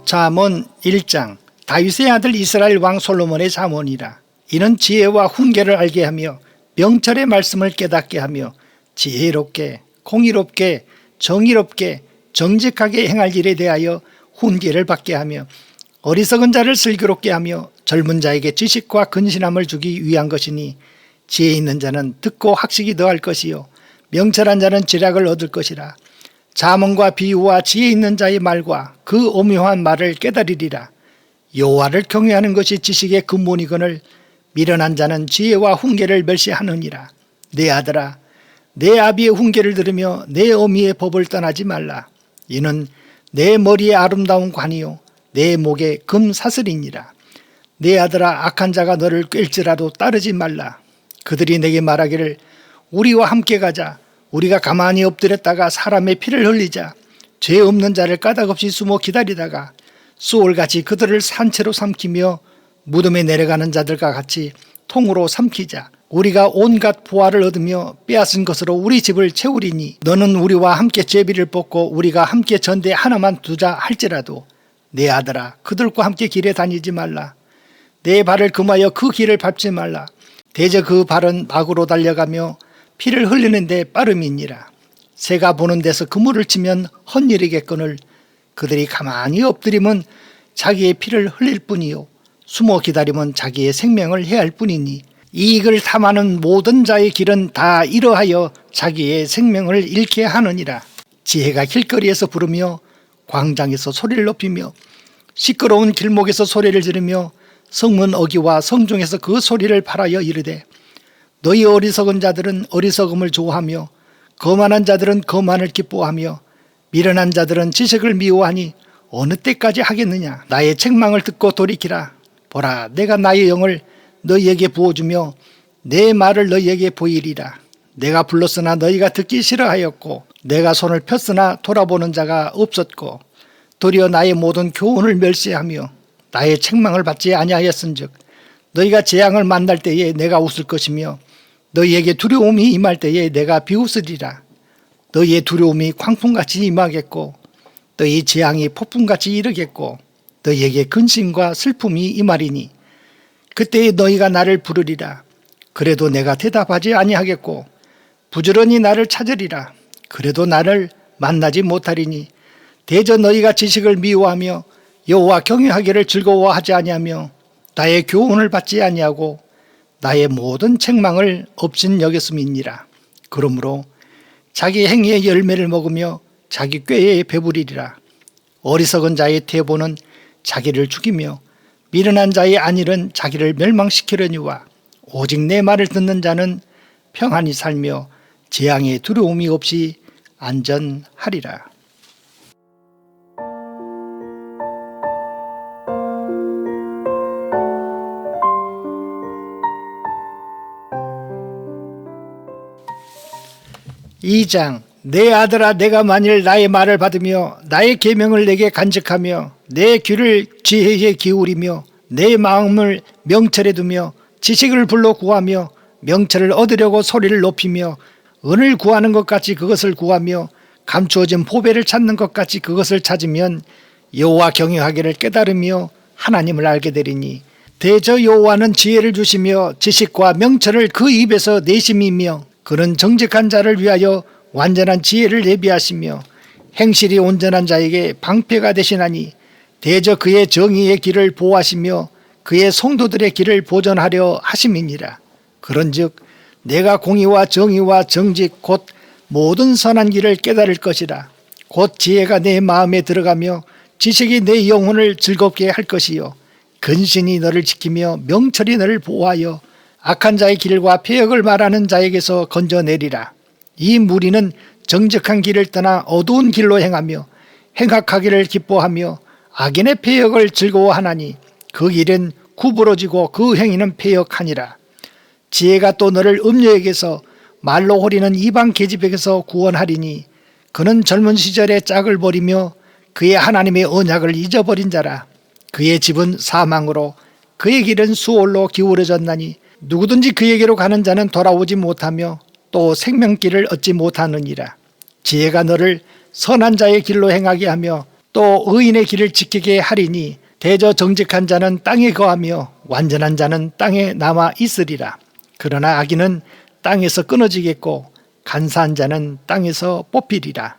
잠언 1장. 다윗의 아들 이스라엘 왕 솔로몬의 잠언이라. 이는 지혜와 훈계를 알게 하며 명철의 말씀을 깨닫게 하며 지혜롭게 공의롭게 정의롭게 정직하게 행할 일에 대하여 훈계를 받게 하며 어리석은 자를 슬기롭게 하며 젊은 자에게 지식과 근신함을 주기 위한 것이니, 지혜 있는 자는 듣고 학식이 더할 것이요 명철한 자는 지략을 얻을 것이라. 잠언과 비유와 지혜 있는 자의 말과 그 오묘한 말을 깨달으리라. 여호와를 경외하는 것이 지식의 근본이거늘 미련한 자는 지혜와 훈계를 멸시하느니라. 내 아들아, 내 아비의 훈계를 들으며 내 어미의 법을 떠나지 말라. 이는 내 머리에 아름다운 관이요 내 목에 금사슬이니라. 내 아들아, 악한 자가 너를 꿰일지라도 따르지 말라. 그들이 내게 말하기를 우리와 함께 가자. 우리가 가만히 엎드렸다가 사람의 피를 흘리자. 죄 없는 자를 까닭없이 숨어 기다리다가 수월같이 그들을 산채로 삼키며 무덤에 내려가는 자들과 같이 통으로 삼키자. 우리가 온갖 보화를 얻으며 빼앗은 것으로 우리 집을 채우리니, 너는 우리와 함께 제비를 뽑고 우리가 함께 전대 하나만 두자 할지라도 내 아들아, 그들과 함께 길에 다니지 말라. 내 발을 금하여 그 길을 밟지 말라. 대저 그 발은 막으로 달려가며 피를 흘리는데 빠름이니라. 새가 보는 데서 그물을 치면 헛일이겠거늘 그들이 가만히 엎드리면 자기의 피를 흘릴 뿐이요 숨어 기다리면 자기의 생명을 해할 뿐이니, 이익을 탐하는 모든 자의 길은 다 이러하여 자기의 생명을 잃게 하느니라. 지혜가 길거리에서 부르며 광장에서 소리를 높이며 시끄러운 길목에서 소리를 지르며 성문 어귀와 성중에서 그 소리를 발하여 이르되, 너희 어리석은 자들은 어리석음을 좋아하며 거만한 자들은 거만을 기뻐하며 미련한 자들은 지식을 미워하니 어느 때까지 하겠느냐. 나의 책망을 듣고 돌이키라. 보라, 내가 나의 영을 너희에게 부어주며 내 말을 너희에게 보이리라. 내가 불렀으나 너희가 듣기 싫어하였고 내가 손을 폈으나 돌아보는 자가 없었고 도리어 나의 모든 교훈을 멸시하며 나의 책망을 받지 아니하였은즉 너희가 재앙을 만날 때에 내가 웃을 것이며 너희에게 두려움이 임할 때에 내가 비웃으리라. 너희의 두려움이 광풍같이 임하겠고 너희 재앙이 폭풍같이 이르겠고 너희에게 근심과 슬픔이 임하리니, 그때에 너희가 나를 부르리라. 그래도 내가 대답하지 아니하겠고 부지런히 나를 찾으리라. 그래도 나를 만나지 못하리니, 대저 너희가 지식을 미워하며 여호와 경외하기를 즐거워하지 아니하며 나의 교훈을 받지 아니하고 나의 모든 책망을 없인 여겼음이니라. 그러므로 자기 행위의 열매를 먹으며 자기 꾀에 배부리리라. 어리석은 자의 태보는 자기를 죽이며 미련한 자의 안일은 자기를 멸망시키려니와 오직 내 말을 듣는 자는 평안히 살며 재앙의 두려움이 없이 안전하리라. 이 장. 내 아들아, 내가 만일 나의 말을 받으며 나의 계명을 내게 간직하며 내 귀를 지혜에 기울이며 내 마음을 명철에 두며 지식을 불러 구하며 명철을 얻으려고 소리를 높이며 은을 구하는 것 같이 그것을 구하며 감추어진 보배를 찾는 것 같이 그것을 찾으면 여호와 경외하기를 깨달으며 하나님을 알게 되리니, 대저 여호와는 지혜를 주시며 지식과 명철을 그 입에서 내심이며 그는 정직한 자를 위하여 완전한 지혜를 예비하시며 행실이 온전한 자에게 방패가 되시나니, 대저 그의 정의의 길을 보호하시며 그의 성도들의 길을 보전하려 하심이니라. 그런즉 내가 공의와 정의와 정직 곧 모든 선한 길을 깨달을 것이라. 곧 지혜가 내 마음에 들어가며 지식이 내 영혼을 즐겁게 할 것이요 근신이 너를 지키며 명철이 너를 보호하여 악한 자의 길과 폐역을 말하는 자에게서 건져내리라. 이 무리는 정직한 길을 떠나 어두운 길로 행하며 행악하기를 기뻐하며 악인의 폐역을 즐거워하나니 그 길은 구부러지고 그 행위는 폐역하니라. 지혜가 또 너를 음녀에게서 말로 호리는 이방 계집에게서 구원하리니, 그는 젊은 시절에 짝을 버리며 그의 하나님의 언약을 잊어버린 자라. 그의 집은 사망으로 그의 길은 수월로 기울어졌나니 누구든지 그에게로 가는 자는 돌아오지 못하며 또 생명길을 얻지 못하느니라. 지혜가 너를 선한 자의 길로 행하게 하며 또 의인의 길을 지키게 하리니 대저 정직한 자는 땅에 거하며 완전한 자는 땅에 남아 있으리라. 그러나 악인은 땅에서 끊어지겠고 간사한 자는 땅에서 뽑히리라.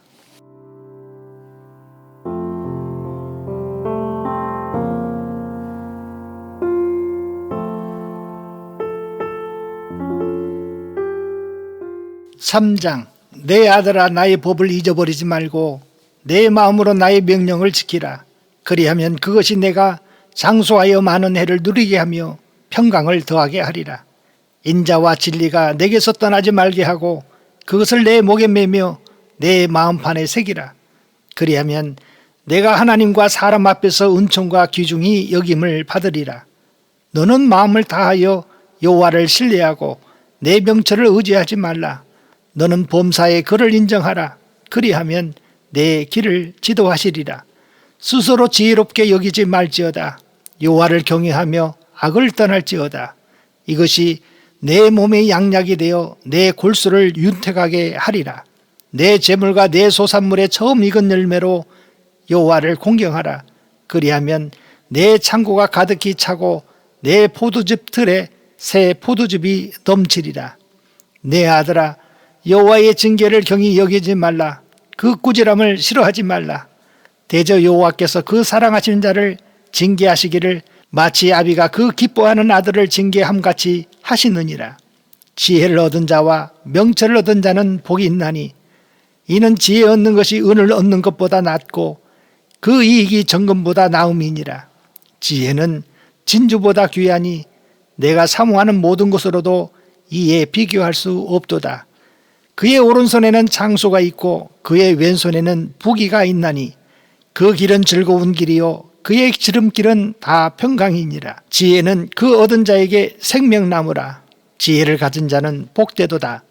(3장) 내 아들아, 나의 법을 잊어버리지 말고 내 마음으로 나의 명령을 지키라. 그리하면 그것이 내가 장수하여 많은 해를 누리게 하며 평강을 더하게 하리라. 인자와 진리가 내게서 떠나지 말게 하고 그것을 내 목에 매며 내 마음판에 새기라. 그리하면 내가 하나님과 사람 앞에서 은총과 귀중히 여김을 받으리라. 너는 마음을 다하여 여호와를 신뢰하고 내 명철을 의지하지 말라. 너는 범사에 그를 인정하라. 그리하면 내 길을 지도하시리라. 스스로 지혜롭게 여기지 말지어다. 여호와를 경외하며 악을 떠날지어다. 이것이 내 몸의 양약이 되어 내 골수를 윤택하게 하리라. 내 재물과 내 소산물의 처음 익은 열매로 여호와를 공경하라. 그리하면 내 창고가 가득히 차고 내 포도즙 틀에 새 포도즙이 넘치리라. 내 아들아, 여호와의 징계를 경히 여기지 말라. 그 꾸지람을 싫어하지 말라. 대저 여호와께서 그 사랑하시는 자를 징계하시기를 마치 아비가 그 기뻐하는 아들을 징계함같이 하시느니라. 지혜를 얻은 자와 명철을 얻은 자는 복이 있나니 이는 지혜 얻는 것이 은을 얻는 것보다 낫고 그 이익이 정금보다 나음이니라. 지혜는 진주보다 귀하니 내가 사모하는 모든 것으로도 이에 비교할 수 없도다. 그의 오른손에는 장소가 있고 그의 왼손에는 부귀가 있나니 그 길은 즐거운 길이요 그의 지름길은 다 평강이니라. 지혜는 그 얻은 자에게 생명나무라. 지혜를 가진 자는 복되도다.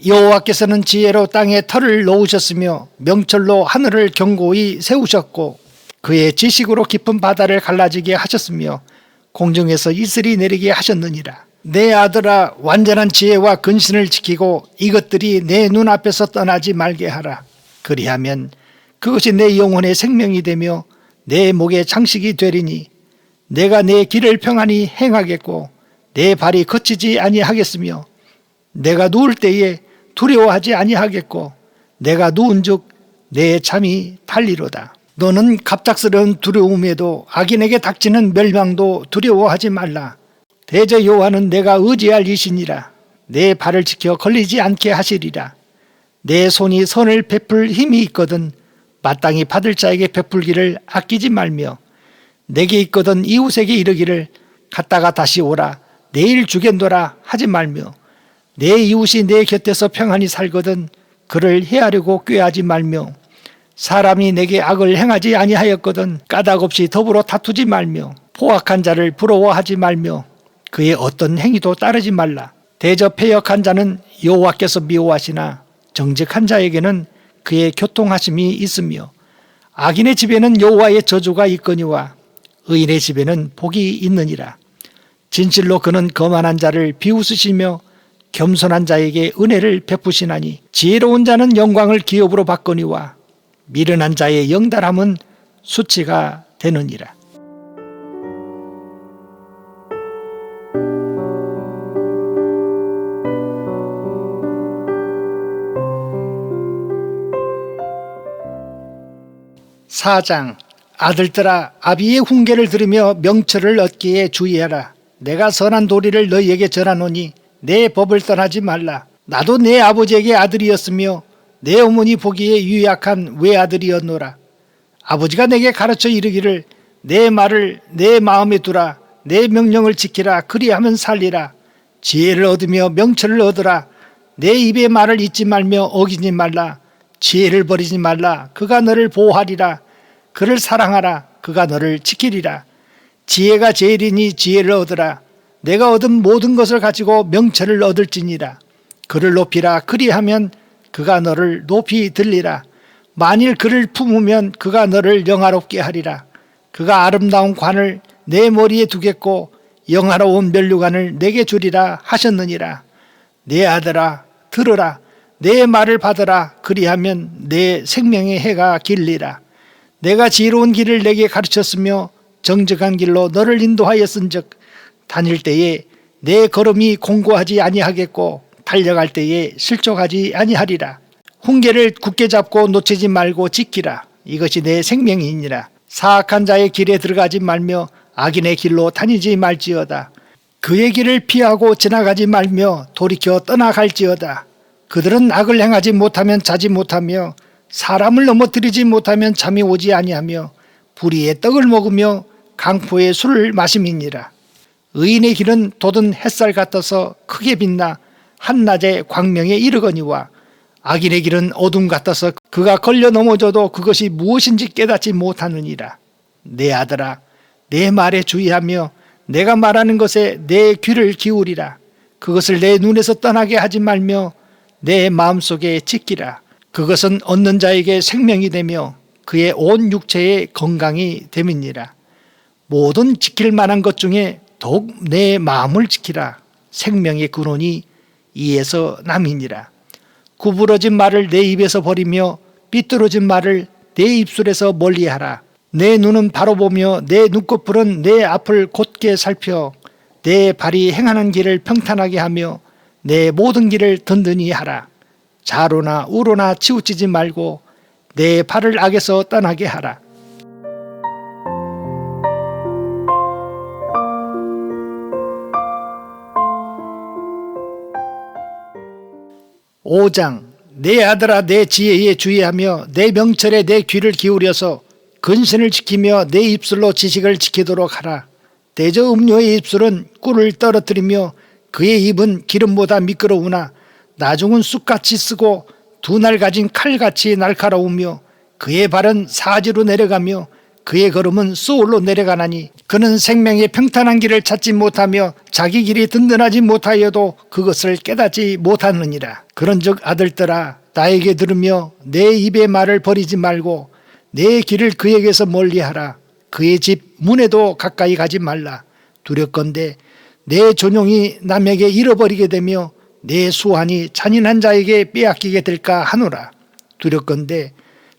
여호와께서는 지혜로 땅에 터를 놓으셨으며 명철로 하늘을 견고히 세우셨고 그의 지식으로 깊은 바다를 갈라지게 하셨으며 공중에서 이슬이 내리게 하셨느니라. 내 아들아, 완전한 지혜와 근신을 지키고 이것들이 내 눈앞에서 떠나지 말게 하라. 그리하면 그것이 내 영혼의 생명이 되며 내 목의 장식이 되리니 내가 내 길을 평안히 행하겠고 내 발이 거치지 아니하겠으며 내가 누울 때에 두려워하지 아니하겠고 내가 누운즉 내 잠이 달리로다. 너는 갑작스러운 두려움에도 악인에게 닥치는 멸망도 두려워하지 말라. 대저 여호와는 내가 의지할 이시니라. 내 발을 지켜 걸리지 않게 하시리라. 내 손이 선을 베풀 힘이 있거든 마땅히 받을 자에게 베풀기를 아끼지 말며 내게 있거든 이웃에게 이르기를 갔다가 다시 오라 내일 주겠노라 하지 말며 내 이웃이 내 곁에서 평안히 살거든 그를 해하려고 꾀하지 말며 사람이 내게 악을 행하지 아니하였거든 까닭없이 더불어 다투지 말며 포악한 자를 부러워하지 말며 그의 어떤 행위도 따르지 말라. 대저 패역한 자는 여호와께서 미워하시나 정직한 자에게는 그의 교통하심이 있으며 악인의 집에는 여호와의 저주가 있거니와 의인의 집에는 복이 있느니라. 진실로 그는 거만한 자를 비웃으시며 겸손한 자에게 은혜를 베푸시나니 지혜로운 자는 영광을 기업으로 받거니와 미련한 자의 영달함은 수치가 되느니라. (4장) 아들들아, 아비의 훈계를 들으며 명철을 얻기에 주의하라. 내가 선한 도리를 너희에게 전하노니 내 법을 떠나지 말라. 나도 내 아버지에게 아들이었으며 내 어머니 보기에 유약한 외아들이었노라. 아버지가 내게 가르쳐 이르기를 내 말을 내 마음에 두라. 내 명령을 지키라. 그리하면 살리라. 지혜를 얻으며 명철을 얻으라. 내 입의 말을 잊지 말며 어기지 말라. 지혜를 버리지 말라. 그가 너를 보호하리라. 그를 사랑하라. 그가 너를 지키리라. 지혜가 제일이니 지혜를 얻으라. 내가 얻은 모든 것을 가지고 명철을 얻을지니라. 그를 높이라. 그리하면 그가 너를 높이 들리라. 만일 그를 품으면 그가 너를 영화롭게 하리라. 그가 아름다운 관을 내 머리에 두겠고 영화로운 면류관을 내게 주리라 하셨느니라. 내 아들아, 들으라. 내 말을 받으라. 그리하면 내 생명의 해가 길리라. 내가 지혜로운 길을 내게 가르쳤으며 정직한 길로 너를 인도하였은즉 다닐 때에 내 걸음이 공고하지 아니하겠고 달려갈 때에 실족하지 아니하리라. 훈계를 굳게 잡고 놓치지 말고 지키라. 이것이 내 생명이니라. 사악한 자의 길에 들어가지 말며 악인의 길로 다니지 말지어다. 그의 길을 피하고 지나가지 말며 돌이켜 떠나갈지어다. 그들은 악을 행하지 못하면 자지 못하며 사람을 넘어뜨리지 못하면 잠이 오지 아니하며 불의의 떡을 먹으며 강포의 술을 마심이니라. 의인의 길은 돋은 햇살 같아서 크게 빛나 한낮에 광명에 이르거니와 악인의 길은 어둠 같아서 그가 걸려 넘어져도 그것이 무엇인지 깨닫지 못하느니라. 내 아들아, 내 말에 주의하며 내가 말하는 것에 내 귀를 기울이라. 그것을 내 눈에서 떠나게 하지 말며 내 마음속에 지키라. 그것은 얻는 자에게 생명이 되며 그의 온 육체의 건강이 됨이니라. 모든 지킬 만한 것 중에 더욱 내 마음을 지키라. 생명의 근원이 이에서 남이니라. 구부러진 말을 내 입에서 버리며 삐뚤어진 말을 내 입술에서 멀리하라. 내 눈은 바로 보며 내 눈꺼풀은 내 앞을 곧게 살펴 내 발이 행하는 길을 평탄하게 하며 내 모든 길을 든든히 하라. 좌로나 우로나 치우치지 말고 내 발을 악에서 떠나게 하라. 오장 내 아들아, 내 지혜에 주의하며 내 명철에 내 귀를 기울여서 근신을 지키며 내 입술로 지식을 지키도록 하라. 대저 음료의 입술은 꿀을 떨어뜨리며 그의 입은 기름보다 미끄러우나 나중은 쑥같이 쓰고 두 날 가진 칼같이 날카로우며 그의 발은 사지로 내려가며 그의 걸음은 소울로 내려가나니 그는 생명의 평탄한 길을 찾지 못하며 자기 길이 든든하지 못하여도 그것을 깨닫지 못하느니라. 그런즉 아들들아, 나에게 들으며 내 입의 말을 버리지 말고 내 길을 그에게서 멀리하라. 그의 집 문에도 가까이 가지 말라. 두렵건대 내 존용이 남에게 잃어버리게 되며 내 수완이 잔인한 자에게 빼앗기게 될까 하노라. 두렵건대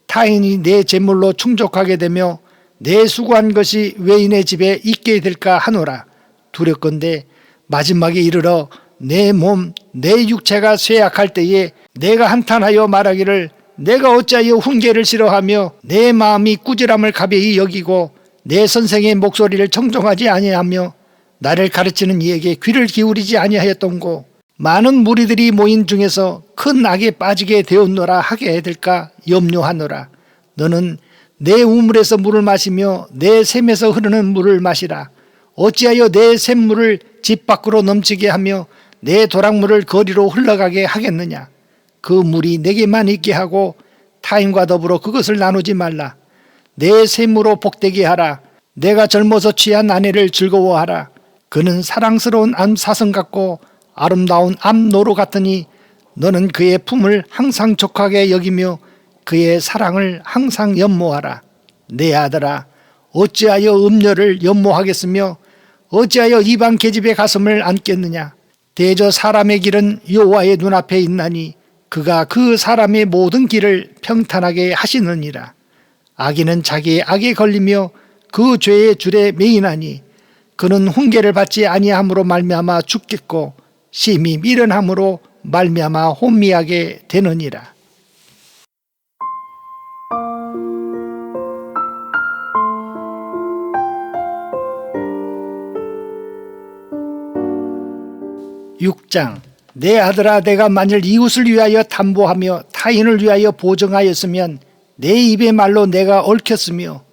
타인이 내 재물로 충족하게 되며 내 수고한 것이 외인의 집에 있게 될까 하노라. 두렵건대 마지막에 이르러 내 몸, 내 육체가 쇠약할 때에 내가 한탄하여 말하기를 내가 어찌하여 훈계를 싫어하며 내 마음이 꾸지람을 가벼이 여기고 내 선생의 목소리를 청종하지 아니하며 나를 가르치는 이에게 귀를 기울이지 아니하였던고. 많은 무리들이 모인 중에서 큰 악에 빠지게 되었노라 하게 될까 염려하노라. 너는 내 우물에서 물을 마시며 내 샘에서 흐르는 물을 마시라. 어찌하여 내 샘물을 집 밖으로 넘치게 하며 내 도랑물을 거리로 흘러가게 하겠느냐. 그 물이 내게만 있게 하고 타인과 더불어 그것을 나누지 말라. 내 샘으로 복되게 하라. 내가 젊어서 취한 아내를 즐거워하라. 그는 사랑스러운 암사슴 같고 아름다운 암노루 같으니 너는 그의 품을 항상 족하게 여기며 그의 사랑을 항상 연모하라. 내 아들아, 어찌하여 음녀를 연모하겠으며 어찌하여 이방 계집의 가슴을 안겠느냐. 대저 사람의 길은 여호와의 눈앞에 있나니 그가 그 사람의 모든 길을 평탄하게 하시느니라. 악인은 자기의 악에 걸리며 그 죄의 줄에 매이나니 그는 훈계를 받지 아니함으로 말미암아 죽겠고 심히 미련함으로 말미암아 혼미하게 되느니라. (6장) 내 아들아, 내가 만일 이웃을 위하여 담보하며 타인을 위하여 보증하였으면 내 입의 말로 내가 얽혔으며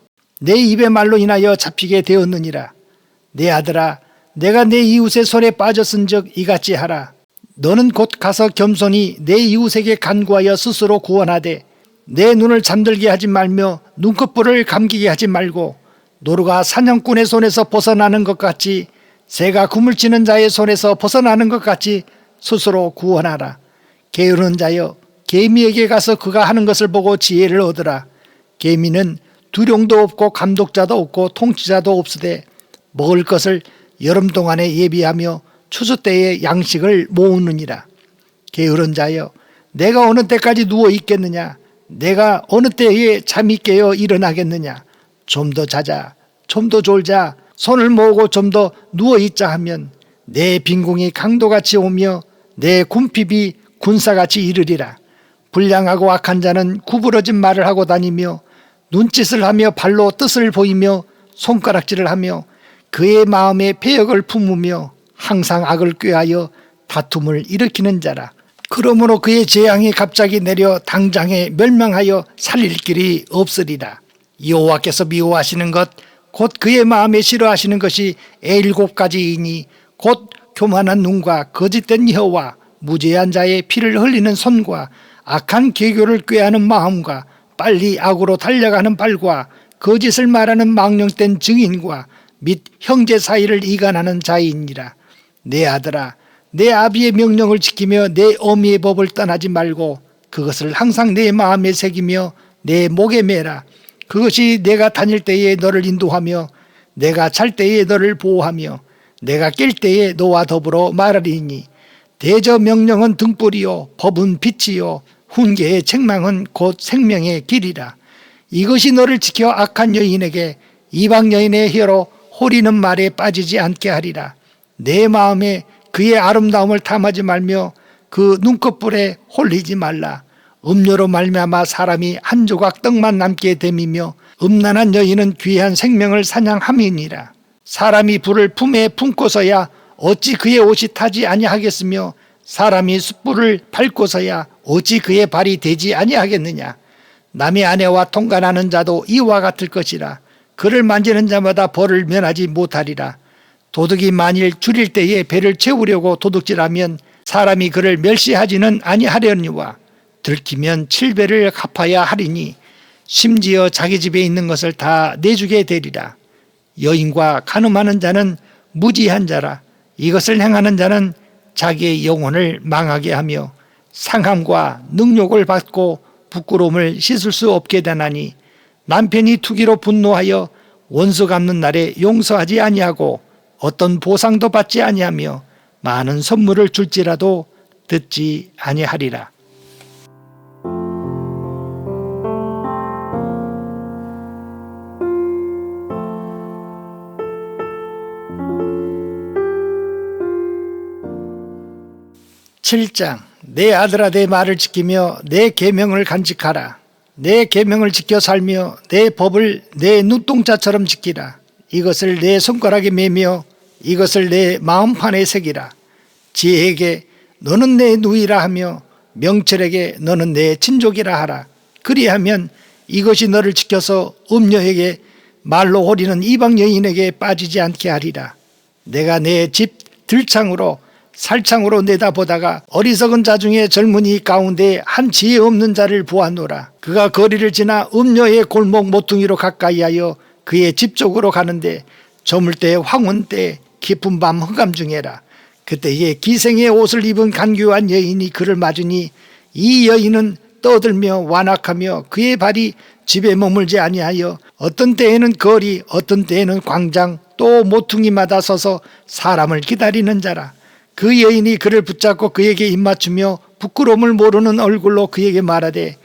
내 입의 말로 인하여 잡히게 되었느니라. 내 아들아, 내가 내 이웃의 손에 빠졌은즉 이같이 하라. 너는 곧 가서 겸손히 내 이웃에게 간구하여 스스로 구원하되 내 눈을 잠들게 하지 말며 눈꺼풀을 감기게 하지 말고 노루가 사냥꾼의 손에서 벗어나는 것 같이 새가 그물치는 자의 손에서 벗어나는 것 같이 스스로 구원하라. 게으른 자여, 개미에게 가서 그가 하는 것을 보고 지혜를 얻으라. 개미는 두룡도 없고 감독자도 없고 통치자도 없으되 먹을 것을 여름 동안에 예비하며 추수 때에 양식을 모으느니라. 게으른 자여, 내가 어느 때까지 누워 있겠느냐. 내가 어느 때에 잠이 깨어 일어나겠느냐. 좀 더 자자, 좀 더 졸자, 손을 모으고 좀 더 누워있자 하면 내 빈궁이 강도같이 오며 내 궁핍이 군사같이 이르리라. 불량하고 악한 자는 구부러진 말을 하고 다니며 눈짓을 하며 발로 뜻을 보이며 손가락질을 하며 그의 마음에 패역을 품으며 항상 악을 꾀하여 다툼을 일으키는 자라. 그러므로 그의 재앙이 갑자기 내려 당장에 멸망하여 살릴 길이 없으리라. 여호와께서 미워하시는 것 곧 그의 마음에 싫어하시는 것이 7가지이니 곧 교만한 눈과 거짓된 혀와 무죄한 자의 피를 흘리는 손과 악한 계교를 꾀하는 마음과 빨리 악으로 달려가는 발과 거짓을 말하는 망령된 증인과 및 형제 사이를 이간하는 자이니라. 내 아들아, 내 아비의 명령을 지키며 내 어미의 법을 떠나지 말고 그것을 항상 내 마음에 새기며 내 목에 매라. 그것이 내가 다닐 때에 너를 인도하며 내가 잘 때에 너를 보호하며 내가 깰 때에 너와 더불어 말하리니 대저 명령은 등불이요 법은 빛이요 훈계의 책망은 곧 생명의 길이라. 이것이 너를 지켜 악한 여인에게 이방 여인의 혀로 호리는 말에 빠지지 않게 하리라. 내 마음에 그의 아름다움을 탐하지 말며 그 눈꺼풀에 홀리지 말라. 음료로 말미암아 사람이 한 조각 떡만 남게 됨이며 음란한 여인은 귀한 생명을 사냥함이니라. 사람이 불을 품에 품고서야 어찌 그의 옷이 타지 아니하겠으며 사람이 숯불을 밟고서야 어찌 그의 발이 되지 아니하겠느냐. 남의 아내와 통간하는 자도 이와 같을 것이라. 그를 만지는 자마다 벌을 면하지 못하리라. 도둑이 만일 줄일 때에 배를 채우려고 도둑질하면 사람이 그를 멸시하지는 아니하려니와 들키면 7배를 갚아야 하리니 심지어 자기 집에 있는 것을 다 내주게 되리라. 여인과 간음하는 자는 무지한 자라. 이것을 행하는 자는 자기의 영혼을 망하게 하며 상함과 능욕을 받고 부끄러움을 씻을 수 없게 되나니 남편이 투기로 분노하여 원수 갚는 날에 용서하지 아니하고 어떤 보상도 받지 아니하며 많은 선물을 줄지라도 듣지 아니하리라. (7장) 내 아들아 내 말을 지키며 내 계명을 간직하라. 내 계명을 지켜 살며 내 법을 내 눈동자처럼 지키라. 이것을 내 손가락에 매며 이것을 내 마음판에 새기라. 지혜에게 너는 내 누이라 하며 명철에게 너는 내 친족이라 하라. 그리하면 이것이 너를 지켜서 음녀에게 말로 호리는 이방 여인에게 빠지지 않게 하리라. 내가 내 집 들창으로 살창으로 내다보다가 어리석은 자 중에 젊은이 가운데 한 지혜 없는 자를 보았노라. 그가 거리를 지나 음녀의 골목 모퉁이로 가까이하여 그의 집 쪽으로 가는데 저물 때 황혼 때 깊은 밤 흑암 중에라. 그때에 기생의 옷을 입은 간교한 여인이 그를 맞으니 이 여인은 떠들며 완악하며 그의 발이 집에 머물지 아니하여 어떤 때에는 거리 어떤 때에는 광장 또 모퉁이마다 서서 사람을 기다리는 자라. 그 여인이 그를 붙잡고 그에게 입맞추며 부끄러움을 모르는 얼굴로 그에게 말하되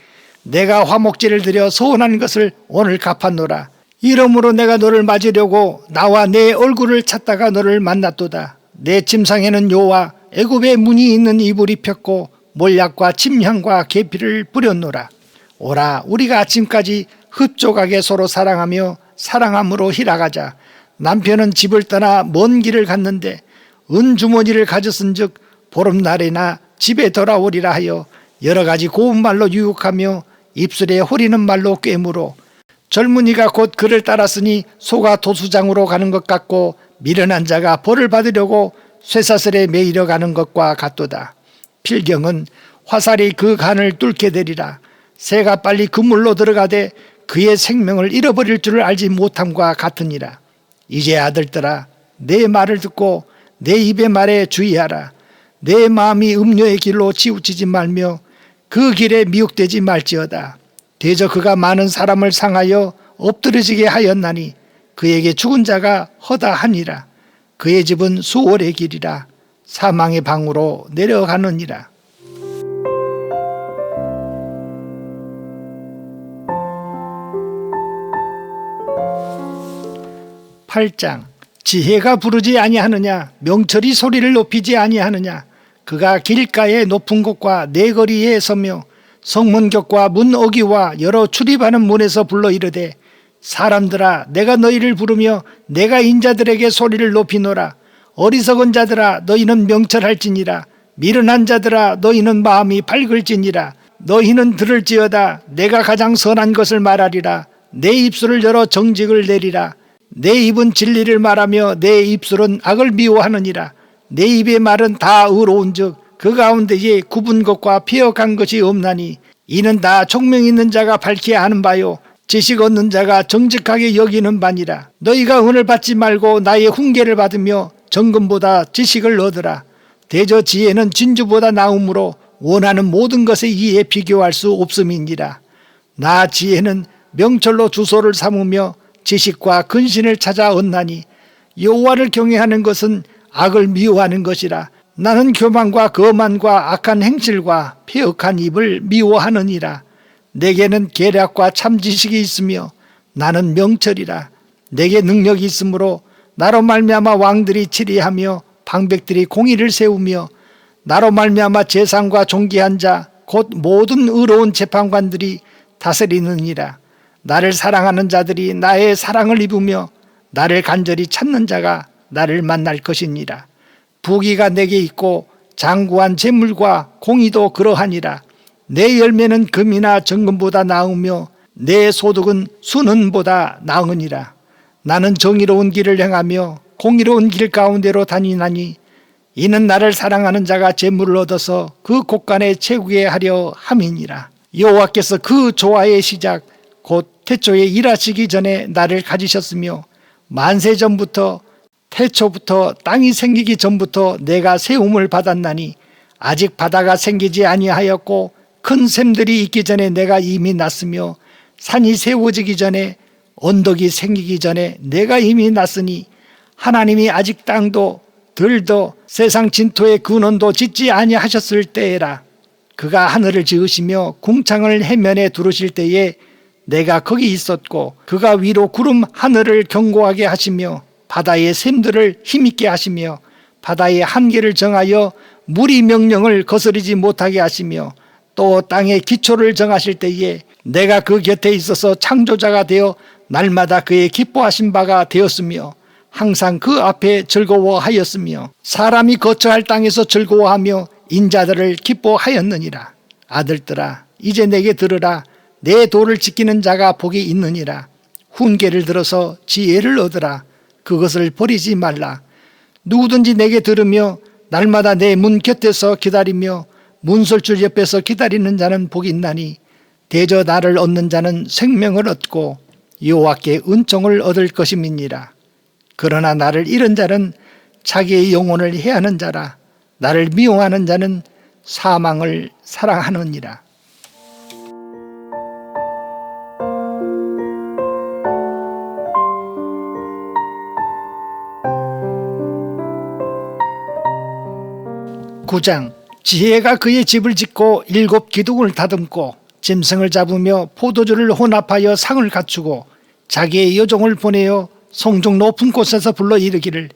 내가 화목제를 드려 소원한 것을 오늘 갚았노라. 이러므로 내가 너를 맞으려고 나와 내 얼굴을 찾다가 너를 만났도다. 내 침상에는 요와 애굽의 무늬 있는 이불이 폈고 몰약과 침향과 계피를 뿌렸노라. 오라 우리가 아침까지 흡족하게 서로 사랑하며 사랑함으로 희락하자. 남편은 집을 떠나 먼 길을 갔는데 은주머니를 가졌은즉 보름날에나 집에 돌아오리라 하여 여러 가지 고운 말로 유혹하며 입술에 호리는 말로 꿰물어 젊은이가 곧 그를 따랐으니 소가 도수장으로 가는 것 같고 미련한 자가 벌을 받으려고 쇠사슬에 매이려 가는 것과 같도다. 필경은 화살이 그 간을 뚫게 되리라. 새가 빨리 그물로 들어가되 그의 생명을 잃어버릴 줄을 알지 못함과 같으니라. 이제 아들들아 내 말을 듣고 내 입의 말에 주의하라. 내 마음이 음녀의 길로 치우치지 말며 그 길에 미혹되지 말지어다. 대저 그가 많은 사람을 상하여 엎드러지게 하였나니 그에게 죽은 자가 허다하니라. 그의 집은 수월의 길이라 사망의 방으로 내려가느니라. 8장 지혜가 부르지 아니하느냐 명철이 소리를 높이지 아니하느냐 그가 길가의 높은 곳과 내거리에 서며 성문격과 문 어기와 여러 출입하는 문에서 불러 이르되 사람들아 내가 너희를 부르며 내가 인자들에게 소리를 높이노라. 어리석은 자들아 너희는 명철할지니라. 미련한 자들아 너희는 마음이 밝을지니라. 너희는 들을지어다 내가 가장 선한 것을 말하리라. 내 입술을 열어 정직을 내리라. 내 입은 진리를 말하며 내 입술은 악을 미워하느니라. 내 입의 말은 다 의로운즉 그 가운데에 굽은 것과 피어간 것이 없나니 이는 다 총명 있는 자가 밝히 아는 바요 지식 얻는 자가 정직하게 여기는 바니라. 너희가 은을 받지 말고 나의 훈계를 받으며 정금보다 지식을 얻으라. 대저 지혜는 진주보다 나음으로 원하는 모든 것에 이에 비교할 수 없음이니라. 나 지혜는 명철로 주소를 삼으며 지식과 근신을 찾아 얻나니 여호와를 경외하는 것은 악을 미워하는 것이라. 나는 교만과 거만과 악한 행실과 폐역한 입을 미워하느니라. 내게는 계략과 참 지식이 있으며 나는 명철이라. 내게 능력이 있으므로 나로 말미암아 왕들이 치리하며 방백들이 공의를 세우며 나로 말미암아 재상과 존귀한 자 곧 모든 의로운 재판관들이 다스리느니라. 나를 사랑하는 자들이 나의 사랑을 입으며 나를 간절히 찾는 자가 나를 만날 것이니라. 부귀가 내게 있고 장구한 재물과 공의도 그러하니라. 내 열매는 금이나 정금보다 나으며 내 소득은 순은보다 나으니라. 나는 정의로운 길을 행하며 공의로운 길 가운데로 다니나니 이는 나를 사랑하는 자가 재물을 얻어서 그 곳간에 채우게 하려 함이니라. 여호와께서 그 조화의 시작 곧 태초에 일하시기 전에 나를 가지셨으며 만세 전부터 태초부터 땅이 생기기 전부터 내가 세움을 받았나니 아직 바다가 생기지 아니하였고 큰 샘들이 있기 전에 내가 이미 났으며 산이 세워지기 전에 언덕이 생기기 전에 내가 이미 났으니 하나님이 아직 땅도 들도 세상 진토의 근원도 짓지 아니하셨을 때에라. 그가 하늘을 지으시며 궁창을 해면에 두르실 때에 내가 거기 있었고 그가 위로 구름 하늘을 견고하게 하시며 바다의 샘들을 힘있게 하시며 바다의 한계를 정하여 물이 명령을 거스르지 못하게 하시며 또 땅의 기초를 정하실 때에 내가 그 곁에 있어서 창조자가 되어 날마다 그의 기뻐하신 바가 되었으며 항상 그 앞에 즐거워하였으며 사람이 거처할 땅에서 즐거워하며 인자들을 기뻐하였느니라. 아들들아 이제 내게 들으라. 내 도를 지키는 자가 복이 있느니라. 훈계를 들어서 지혜를 얻으라. 그것을 버리지 말라. 누구든지 내게 들으며 날마다 내 문 곁에서 기다리며 문설줄 옆에서 기다리는 자는 복이 있나니 대저 나를 얻는 자는 생명을 얻고 여호와께 은총을 얻을 것임이니라. 그러나 나를 잃은 자는 자기의 영혼을 해하는 자라. 나를 미워하는 자는 사망을 사랑하느니라. (9장) 지혜가 그의 집을 짓고 7 기둥을 다듬고 짐승을 잡으며 포도주를 혼합하여 상을 갖추고 자기의 여종을 보내어 성중 높은 곳에서 불러 이르기를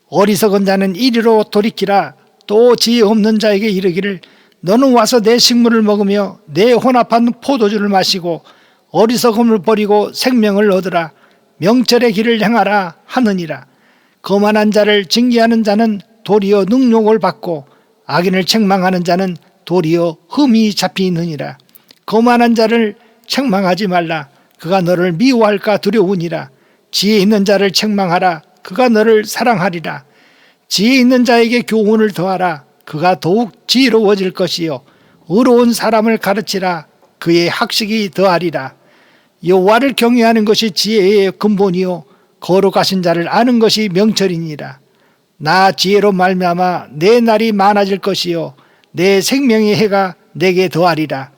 어리석은 자는 이리로 돌이키라. 또 지혜 없는 자에게 이르기를 너는 와서 내 식물을 먹으며 내 혼합한 포도주를 마시고 어리석음을 버리고 생명을 얻으라. 명철의 길을 행하라 하느니라. 거만한 자를 징계하는 자는 도리어 능욕을 받고 악인을 책망하는 자는 도리어 흠이 잡히느니라. 거만한 자를 책망하지 말라. 그가 너를 미워할까 두려우니라. 지혜 있는 자를 책망하라. 그가 너를 사랑하리라. 지혜 있는 자에게 교훈을 더하라. 그가 더욱 지혜로워질 것이요 의로운 사람을 가르치라. 그의 학식이 더하리라. 여호와를 경외하는 것이 지혜의 근본이요 거룩하신 자를 아는 것이 명철이니라. 나 지혜로 말미암아 내 날이 많아질 것이요 내 생명의 해가 내게 더하리라.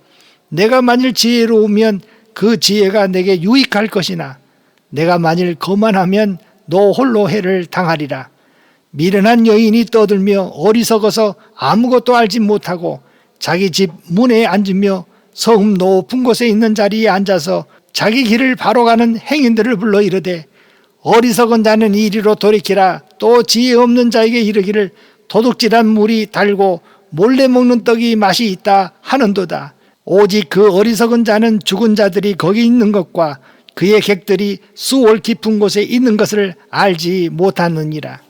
내가 만일 지혜로우면 그 지혜가 내게 유익할 것이나 내가 만일 거만하면 너 홀로 해를 당하리라. 미련한 여인이 떠들며 어리석어서 아무것도 알지 못하고 자기 집 문에 앉으며 성읍 높은 곳에 있는 자리에 앉아서 자기 길을 바로 가는 행인들을 불러 이르되 어리석은 자는 이리로 돌이키라. 또 지혜 없는 자에게 이르기를 도둑질한 물이 달고 몰래 먹는 떡이 맛이 있다 하는도다. 오직 그 어리석은 자는 죽은 자들이 거기 있는 것과 그의 객들이 수월 깊은 곳에 있는 것을 알지 못하느니라.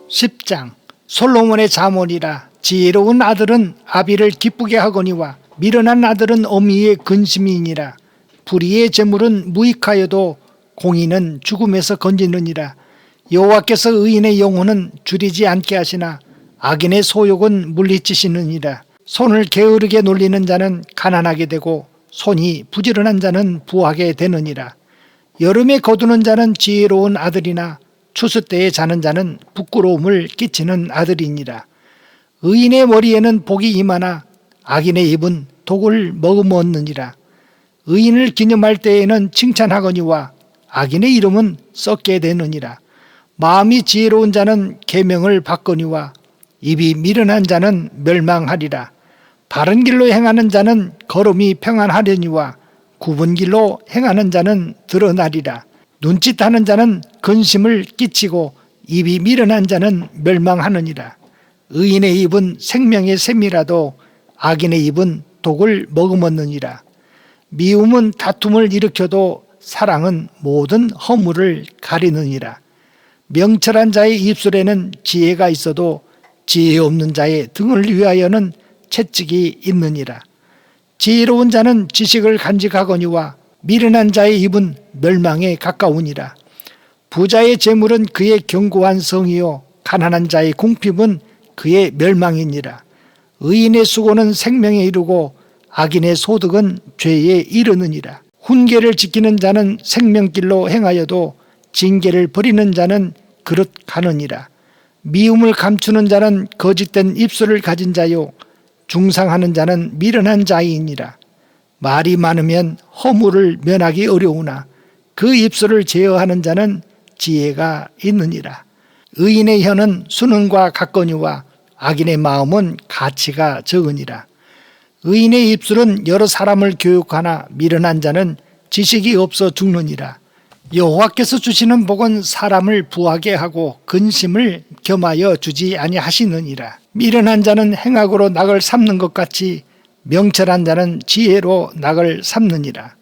(10장) 솔로몬의 잠언이라. 지혜로운 아들은 아비를 기쁘게 하거니와 미련한 아들은 어미의 근심이니라. 불의의 재물은 무익하여도 공의는 죽음에서 건지느니라. 여호와께서 의인의 영혼은 줄이지 않게 하시나 악인의 소욕은 물리치시느니라. 손을 게으르게 놀리는 자는 가난하게 되고 손이 부지런한 자는 부하게 되느니라. 여름에 거두는 자는 지혜로운 아들이나 추수 때에 자는 자는 부끄러움을 끼치는 아들이니라. 의인의 머리에는 복이 임하나 악인의 입은 독을 머금었느니라. 의인을 기념할 때에는 칭찬하거니와 악인의 이름은 썩게 되느니라. 마음이 지혜로운 자는 계명을 받거니와 입이 미련한 자는 멸망하리라. 바른 길로 행하는 자는 걸음이 평안하려니와 굽은 길로 행하는 자는 드러나리라. 눈짓하는 자는 근심을 끼치고 입이 미련한 자는 멸망하느니라. 의인의 입은 생명의 샘이라도 악인의 입은 독을 머금었느니라. 미움은 다툼을 일으켜도 사랑은 모든 허물을 가리느니라. 명철한 자의 입술에는 지혜가 있어도 지혜 없는 자의 등을 위하여는 채찍이 있느니라. 지혜로운 자는 지식을 간직하거니와 미련한 자의 입은 멸망에 가까우니라. 부자의 재물은 그의 견고한 성이요 가난한 자의 궁핍은 그의 멸망이니라. 의인의 수고는 생명에 이르고 악인의 소득은 죄에 이르느니라. 훈계를 지키는 자는 생명길로 행하여도 징계를 버리는 자는 그릇 가느니라. 미움을 감추는 자는 거짓된 입술을 가진 자요 중상하는 자는 미련한 자이니라. 말이 많으면 허물을 면하기 어려우나 그 입술을 제어하는 자는 지혜가 있느니라. 의인의 혀는 수능과 같거니와 악인의 마음은 가치가 적으니라. 의인의 입술은 여러 사람을 교육하나 미련한 자는 지식이 없어 죽느니라. 여호와께서 주시는 복은 사람을 부하게 하고 근심을 겸하여 주지 아니하시느니라. 미련한 자는 행악으로 낙을 삼는 것 같이 명철한 자는 지혜로 낙을 삼느니라.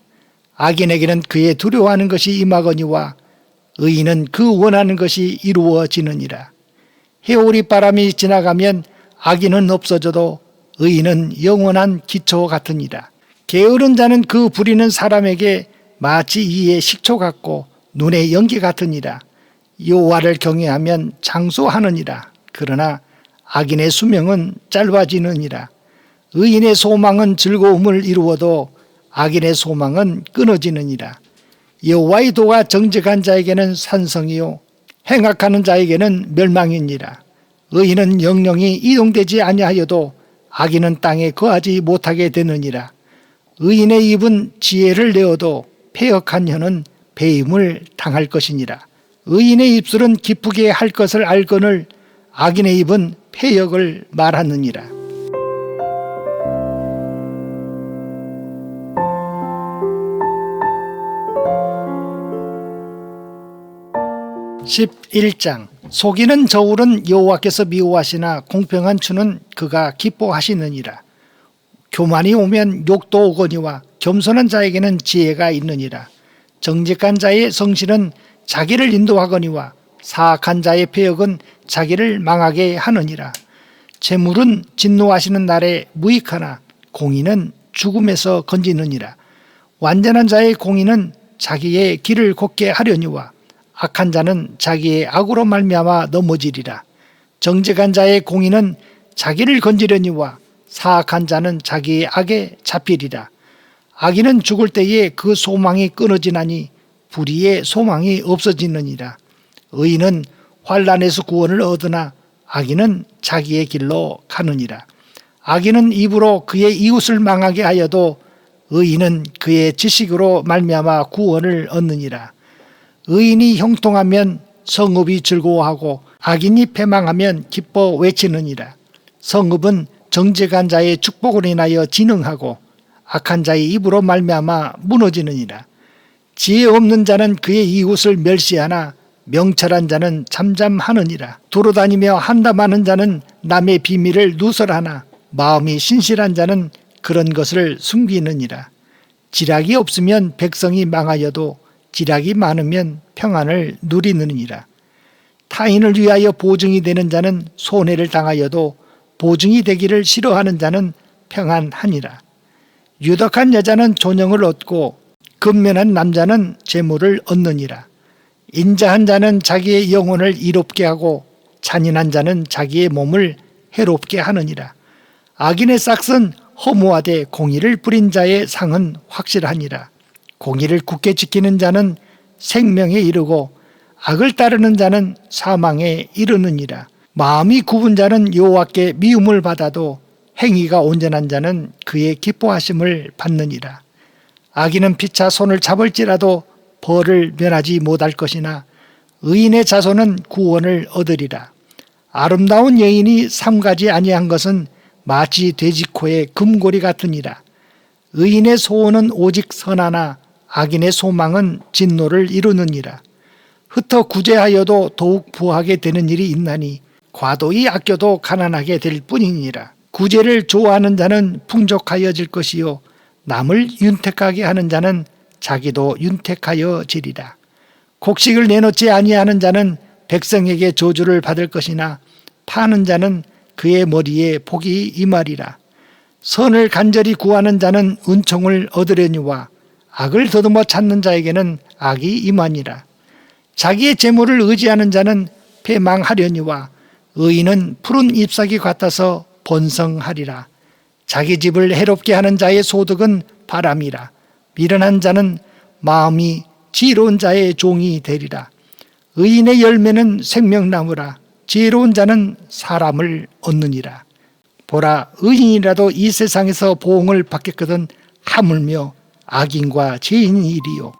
악인에게는 그의 두려워하는 것이 임하거니와 의인은 그 원하는 것이 이루어지느니라. 해오리 바람이 지나가면 악인은 없어져도 의인은 영원한 기초 같으니라. 게으른 자는 그 부리는 사람에게 마치 이의 식초 같고 눈의 연기 같으니라. 여호와를 경외하면 장수하느니라. 그러나 악인의 수명은 짧아지느니라. 의인의 소망은 즐거움을 이루어도 악인의 소망은 끊어지느니라. 여호와의 도가 정직한 자에게는 산성이요 행악하는 자에게는 멸망이니라. 의인은 영영이 이동되지 아니하여도 악인은 땅에 거하지 못하게 되느니라. 의인의 입은 지혜를 내어도 패역한 혀는 배임을 당할 것이니라. 의인의 입술은 기쁘게 할 것을 알거늘 악인의 입은 패역을 말하느니라. (11장) 속이는 저울은 여호와께서 미워하시나 공평한 추는 그가 기뻐하시느니라. 교만이 오면 욕도 오거니와 겸손한 자에게는 지혜가 있느니라. 정직한 자의 성실은 자기를 인도하거니와 사악한 자의 패역은 자기를 망하게 하느니라. 재물은 진노하시는 날에 무익하나 공의는 죽음에서 건지느니라. 완전한 자의 공의는 자기의 길을 걷게 하려니와 악한 자는 자기의 악으로 말미암아 넘어지리라. 정직한 자의 공의는 자기를 건지려니와 사악한 자는 자기의 악에 잡히리라. 악인은 죽을 때에 그 소망이 끊어지나니 불의의 소망이 없어지느니라. 의인은 환난에서 구원을 얻으나 악인은 자기의 길로 가느니라. 악인은 입으로 그의 이웃을 망하게 하여도 의인은 그의 지식으로 말미암아 구원을 얻느니라. 의인이 형통하면 성읍이 즐거워하고 악인이 패망하면 기뻐 외치느니라. 성읍은 정직한 자의 축복으로 인하여 진흥하고 악한 자의 입으로 말미암아 무너지느니라. 지혜 없는 자는 그의 이웃을 멸시하나 명철한 자는 잠잠하느니라. 두루다니며 한담하는 자는 남의 비밀을 누설하나 마음이 신실한 자는 그런 것을 숨기느니라. 지략이 없으면 백성이 망하여도 지략이 많으면 평안을 누리느니라. 타인을 위하여 보증이 되는 자는 손해를 당하여도 보증이 되기를 싫어하는 자는 평안하니라. 유덕한 여자는 존영을 얻고 근면한 남자는 재물을 얻느니라. 인자한 자는 자기의 영혼을 이롭게 하고 잔인한 자는 자기의 몸을 해롭게 하느니라. 악인의 싹은 허무하되 공의를 부린 자의 상은 확실하니라. 공의를 굳게 지키는 자는 생명에 이르고 악을 따르는 자는 사망에 이르느니라. 마음이 굽은 자는 여호와께 미움을 받아도 행위가 온전한 자는 그의 기뻐하심을 받느니라. 악인은 피차 손을 잡을지라도 벌을 면하지 못할 것이나 의인의 자손은 구원을 얻으리라. 아름다운 여인이 삼가지 아니한 것은 마치 돼지코의 금고리 같으니라. 의인의 소원은 오직 선하나 악인의 소망은 진노를 이루느니라. 흩어 구제하여도 더욱 부하게 되는 일이 있나니 과도히 아껴도 가난하게 될 뿐이니라. 구제를 좋아하는 자는 풍족하여질 것이요 남을 윤택하게 하는 자는 자기도 윤택하여지리라. 곡식을 내놓지 아니하는 자는 백성에게 저주를 받을 것이나 파는 자는 그의 머리에 복이 임하리라. 선을 간절히 구하는 자는 은총을 얻으려니와 악을 더듬어 찾는 자에게는 악이 임하니라. 자기의 재물을 의지하는 자는 패망하려니와 의인은 푸른 잎사귀 같아서 번성하리라. 자기 집을 해롭게 하는 자의 소득은 바람이라. 미련한 자는 마음이 지혜로운 자의 종이 되리라. 의인의 열매는 생명나무라. 지혜로운 자는 사람을 얻느니라. 보라, 의인이라도 이 세상에서 보응을 받겠거든 하물며 악인과 죄인이 이리요.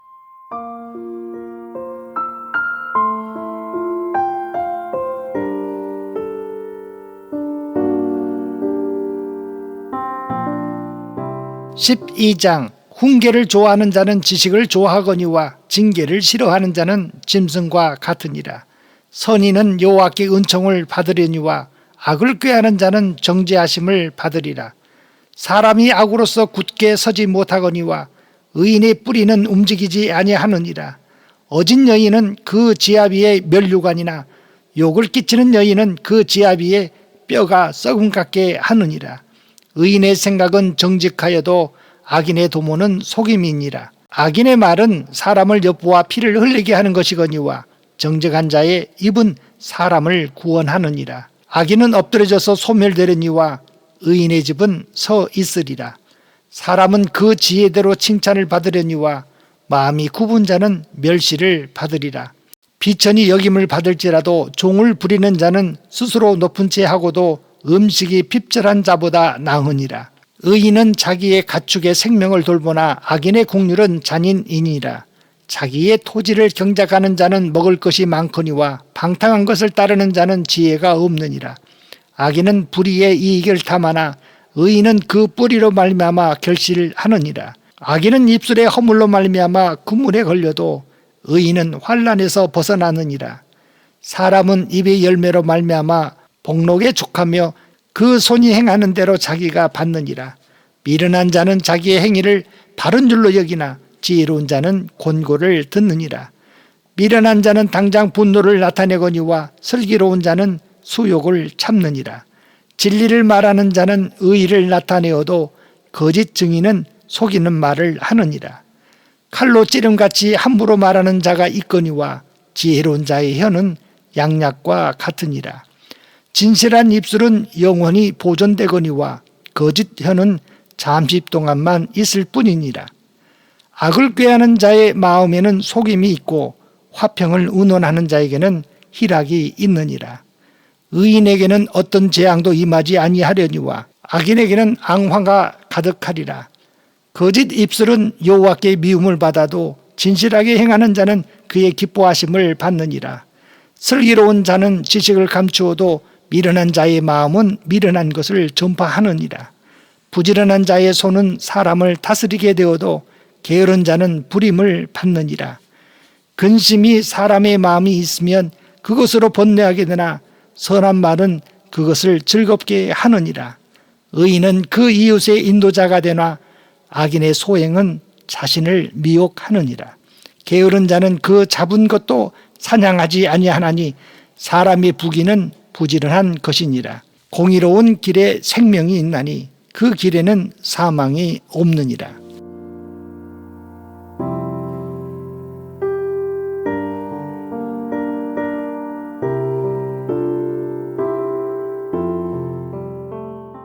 (12장) 훈계를 좋아하는 자는 지식을 좋아하거니와 징계를 싫어하는 자는 짐승과 같으니라. 선인은 여호와께 은총을 받으려니와 악을 꾀하는 자는 정죄하심을 받으리라. 사람이 악으로서 굳게 서지 못하거니와 의인의 뿌리는 움직이지 아니하느니라. 어진 여인은 그 지아 위에 면류관이나 욕을 끼치는 여인은 그 지아 위에 뼈가 썩음 같게 하느니라. 의인의 생각은 정직하여도 악인의 도모는 속임이니라. 악인의 말은 사람을 엿보아 피를 흘리게 하는 것이거니와 정직한 자의 입은 사람을 구원하느니라. 악인은 엎드려져서 소멸되려니와 의인의 집은 서 있으리라. 사람은 그 지혜대로 칭찬을 받으려니와 마음이 굽은 자는 멸시를 받으리라. 비천이 여김을 받을지라도 종을 부리는 자는 스스로 높은 채 하고도 음식이 핍절한 자보다 나으니라. 의인은 자기의 가축의 생명을 돌보나 악인의 국률은 잔인이니라. 자기의 토지를 경작하는 자는 먹을 것이 많거니와 방탕한 것을 따르는 자는 지혜가 없느니라. 악인은 불의의 이익을 탐하나 의인은 그 뿌리로 말미암아 결실하느니라. 악인은 입술의 허물로 말미암아 그물에 걸려도 의인은 환난에서 벗어나느니라. 사람은 입의 열매로 말미암아 복록에 족하며 그 손이 행하는 대로 자기가 받느니라. 미련한 자는 자기의 행위를 바른 줄로 여기나 지혜로운 자는 권고를 듣느니라. 미련한 자는 당장 분노를 나타내거니와 슬기로운 자는 수욕을 참느니라. 진리를 말하는 자는 의의를 나타내어도 거짓 증인은 속이는 말을 하느니라. 칼로 찌름같이 함부로 말하는 자가 있거니와 지혜로운 자의 혀는 양약과 같으니라. 진실한 입술은 영원히 보존되거니와 거짓 혀는 잠시 동안만 있을 뿐이니라. 악을 꾀하는 자의 마음에는 속임이 있고 화평을 의논하는 자에게는 희락이 있느니라. 의인에게는 어떤 재앙도 임하지 아니하려니와 악인에게는 앙화가 가득하리라. 거짓 입술은 여호와께 미움을 받아도 진실하게 행하는 자는 그의 기뻐하심을 받느니라. 슬기로운 자는 지식을 감추어도 미련한 자의 마음은 미련한 것을 전파하느니라. 부지런한 자의 손은 사람을 다스리게 되어도 게으른 자는 불임을 받느니라. 근심이 사람의 마음이 있으면 그것으로 번뇌하게 되나 선한 말은 그것을 즐겁게 하느니라. 의인은 그 이웃의 인도자가 되나 악인의 소행은 자신을 미혹하느니라. 게으른 자는 그 잡은 것도 사냥하지 아니하나니 사람의 부귀는 부지런한 것이니라. 공의로운 길에 생명이 있나니 그 길에는 사망이 없느니라.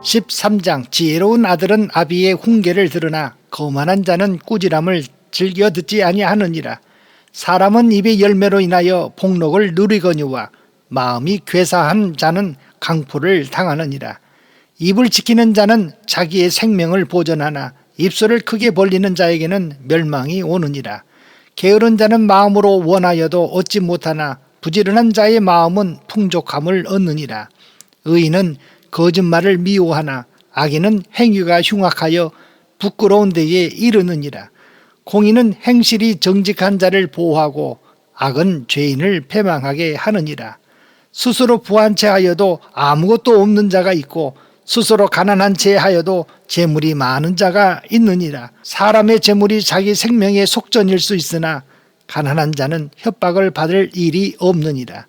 (13장) 지혜로운 아들은 아비의 훈계를 들으나 거만한 자는 꾸지람을 즐겨 듣지 아니하느니라. 사람은 입의 열매로 인하여 복록을 누리거니와 마음이 괴사한 자는 강포를 당하느니라. 입을 지키는 자는 자기의 생명을 보전하나 입술을 크게 벌리는 자에게는 멸망이 오느니라. 게으른 자는 마음으로 원하여도 얻지 못하나 부지런한 자의 마음은 풍족함을 얻느니라. 의인은 거짓말을 미워하나 악인은 행위가 흉악하여 부끄러운 데에 이르느니라. 공의는 행실이 정직한 자를 보호하고 악은 죄인을 패망하게 하느니라. 스스로 부한 채 하여도 아무것도 없는 자가 있고 스스로 가난한 채 하여도 재물이 많은 자가 있느니라. 사람의 재물이 자기 생명의 속전일 수 있으나 가난한 자는 협박을 받을 일이 없느니라.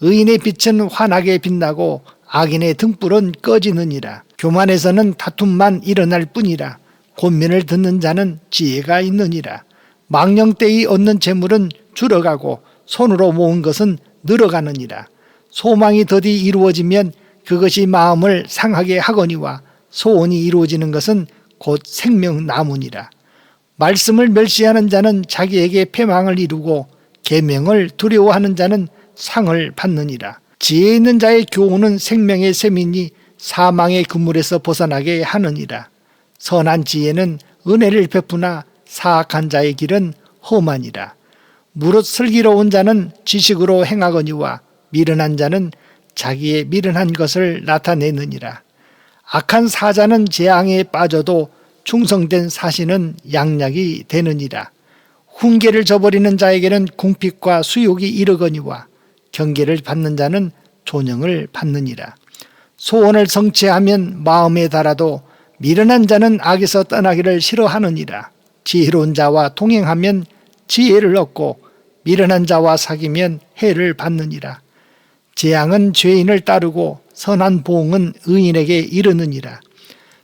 의인의 빛은 환하게 빛나고 악인의 등불은 꺼지느니라. 교만에서는 다툼만 일어날 뿐이라. 권면을 듣는 자는 지혜가 있느니라. 망령되이 얻는 재물은 줄어가고 손으로 모은 것은 늘어가느니라. 소망이 더디 이루어지면 그것이 마음을 상하게 하거니와 소원이 이루어지는 것은 곧 생명나무니라. 말씀을 멸시하는 자는 자기에게 패망을 이루고 계명을 두려워하는 자는 상을 받느니라. 지혜 있는 자의 교훈은 생명의 샘이니 사망의 그물에서 벗어나게 하느니라. 선한 지혜는 은혜를 베푸나 사악한 자의 길은 험하니라. 무릇 슬기로운 자는 지식으로 행하거니와 미련한 자는 자기의 미련한 것을 나타내느니라. 악한 사자는 재앙에 빠져도 충성된 사신은 양약이 되느니라. 훈계를 저버리는 자에게는 궁핍과 수욕이 이르거니와 경계를 받는 자는 존영을 받느니라. 소원을 성취하면 마음에 달아도 미련한 자는 악에서 떠나기를 싫어하느니라. 지혜로운 자와 동행하면 지혜를 얻고 미련한 자와 사귀면 해를 받느니라. 재앙은 죄인을 따르고 선한 보응은 의인에게 이르느니라.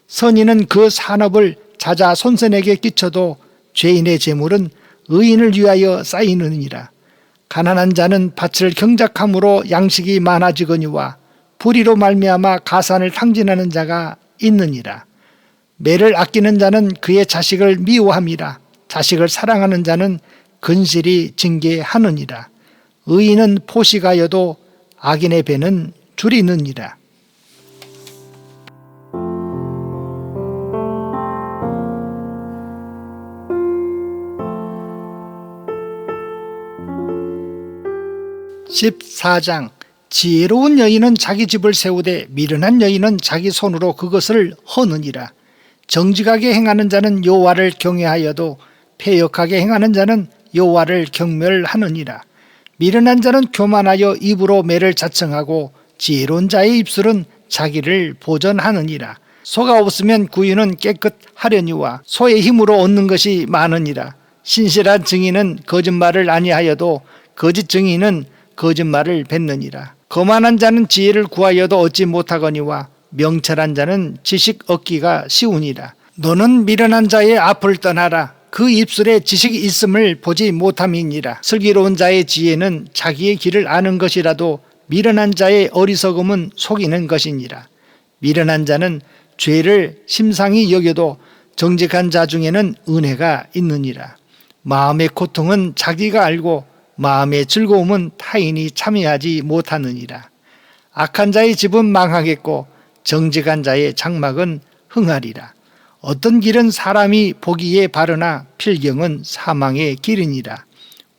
선인은 그 산업을 자자 손선에게 끼쳐도 죄인의 재물은 의인을 위하여 쌓이느니라. 가난한 자는 밭을 경작함으로 양식이 많아지거니와 불의로 말미암아 가산을 탕진하는 자가 있느니라. 매를 아끼는 자는 그의 자식을 미워함이라. 자식을 사랑하는 자는 근실이 징계하느니라. 의인은 포식하여도 악인의 배는 줄이느니라. (14장) 지혜로운 여인은 자기 집을 세우되 미련한 여인은 자기 손으로 그것을 허느니라. 정직하게 행하는 자는 여호와를 경외하여도 패역하게 행하는 자는 여호와를 경멸하느니라. 미련한 자는 교만하여 입으로 매를 자청하고 지혜로운 자의 입술은 자기를 보전하느니라. 소가 없으면 구유는 깨끗하려니와 소의 힘으로 얻는 것이 많으니라. 신실한 증인은 거짓말을 아니하여도 거짓 증인은 거짓말을 뱉느니라. 거만한 자는 지혜를 구하여도 얻지 못하거니와 명철한 자는 지식 얻기가 쉬우니라. 너는 미련한 자의 앞을 떠나라. 그 입술에 지식이 있음을 보지 못함이니라. 슬기로운 자의 지혜는 자기의 길을 아는 것이라도 미련한 자의 어리석음은 속이는 것이니라. 미련한 자는 죄를 심상히 여겨도 정직한 자 중에는 은혜가 있느니라. 마음의 고통은 자기가 알고 마음의 즐거움은 타인이 참여하지 못하느니라. 악한 자의 집은 망하겠고 정직한 자의 장막은 흥하리라. 어떤 길은 사람이 보기에 바르나 필경은 사망의 길이니라.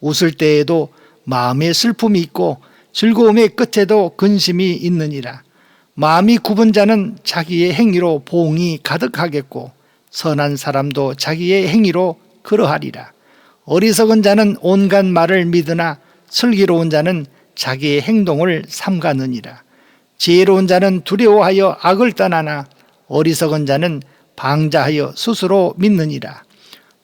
웃을 때에도 마음에 슬픔이 있고 즐거움의 끝에도 근심이 있느니라. 마음이 굽은 자는 자기의 행위로 보응이 가득하겠고 선한 사람도 자기의 행위로 그러하리라. 어리석은 자는 온갖 말을 믿으나 슬기로운 자는 자기의 행동을 삼가느니라. 지혜로운 자는 두려워하여 악을 떠나나 어리석은 자는 방자하여 스스로 믿느니라.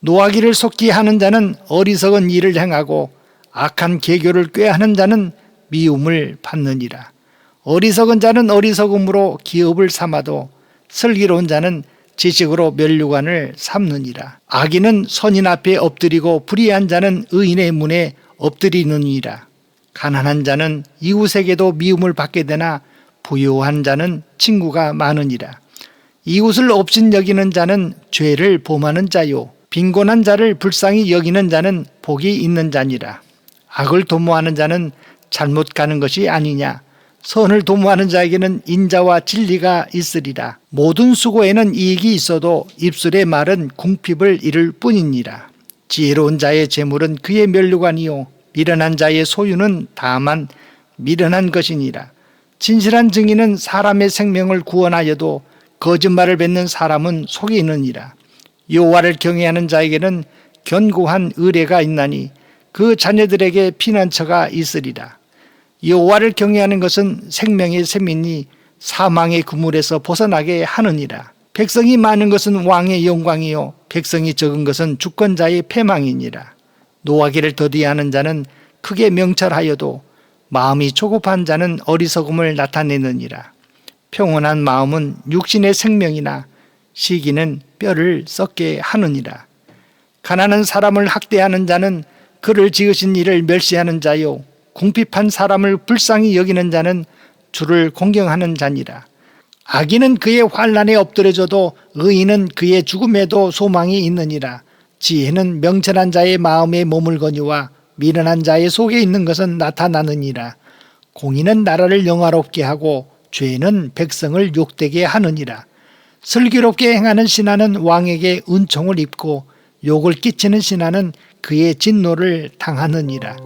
노하기를 속히 하는 자는 어리석은 일을 행하고 악한 계교를 꾀하는 자는 미움을 받느니라. 어리석은 자는 어리석음으로 기업을 삼아도 슬기로운 자는 지식으로 면류관을 삼느니라. 악인은 선인 앞에 엎드리고 불의한 자는 의인의 문에 엎드리느니라. 가난한 자는 이웃에게도 미움을 받게 되나 부유한 자는 친구가 많으니라. 이웃을 업신여기는 자는 죄를 범하는 자요 빈곤한 자를 불쌍히 여기는 자는 복이 있는 자니라. 악을 도모하는 자는 잘못 가는 것이 아니냐. 선을 도모하는 자에게는 인자와 진리가 있으리라. 모든 수고에는 이익이 있어도 입술의 말은 궁핍을 이룰 뿐이니라. 지혜로운 자의 재물은 그의 면류관이요 미련한 자의 소유는 다만 미련한 것이니라. 진실한 증인은 사람의 생명을 구원하여도 거짓말을 뱉는 사람은 속이느니라. 여호와를 경외하는 자에게는 견고한 의뢰가 있나니 그 자녀들에게 피난처가 있으리라. 여호와를 경외하는 것은 생명의 샘이니 사망의 그물에서 벗어나게 하느니라. 백성이 많은 것은 왕의 영광이요 백성이 적은 것은 주권자의 패망이니라. 노하기를 더디하는 자는 크게 명철하여도 마음이 조급한 자는 어리석음을 나타내느니라. 평온한 마음은 육신의 생명이나 시기는 뼈를 썩게 하느니라. 가난한 사람을 학대하는 자는 그를 지으신 이를 멸시하는 자요 궁핍한 사람을 불쌍히 여기는 자는 주를 공경하는 자니라. 악인은 그의 환난에 엎드려져도 의인은 그의 죽음에도 소망이 있느니라. 지혜는 명철한 자의 마음에 머물거니와 미련한 자의 속에 있는 것은 나타나느니라. 공의는 나라를 영화롭게 하고 죄는 백성을 욕되게 하느니라. 슬기롭게 행하는 신하는 왕에게 은총을 입고 욕을 끼치는 신하는 그의 진노를 당하느니라.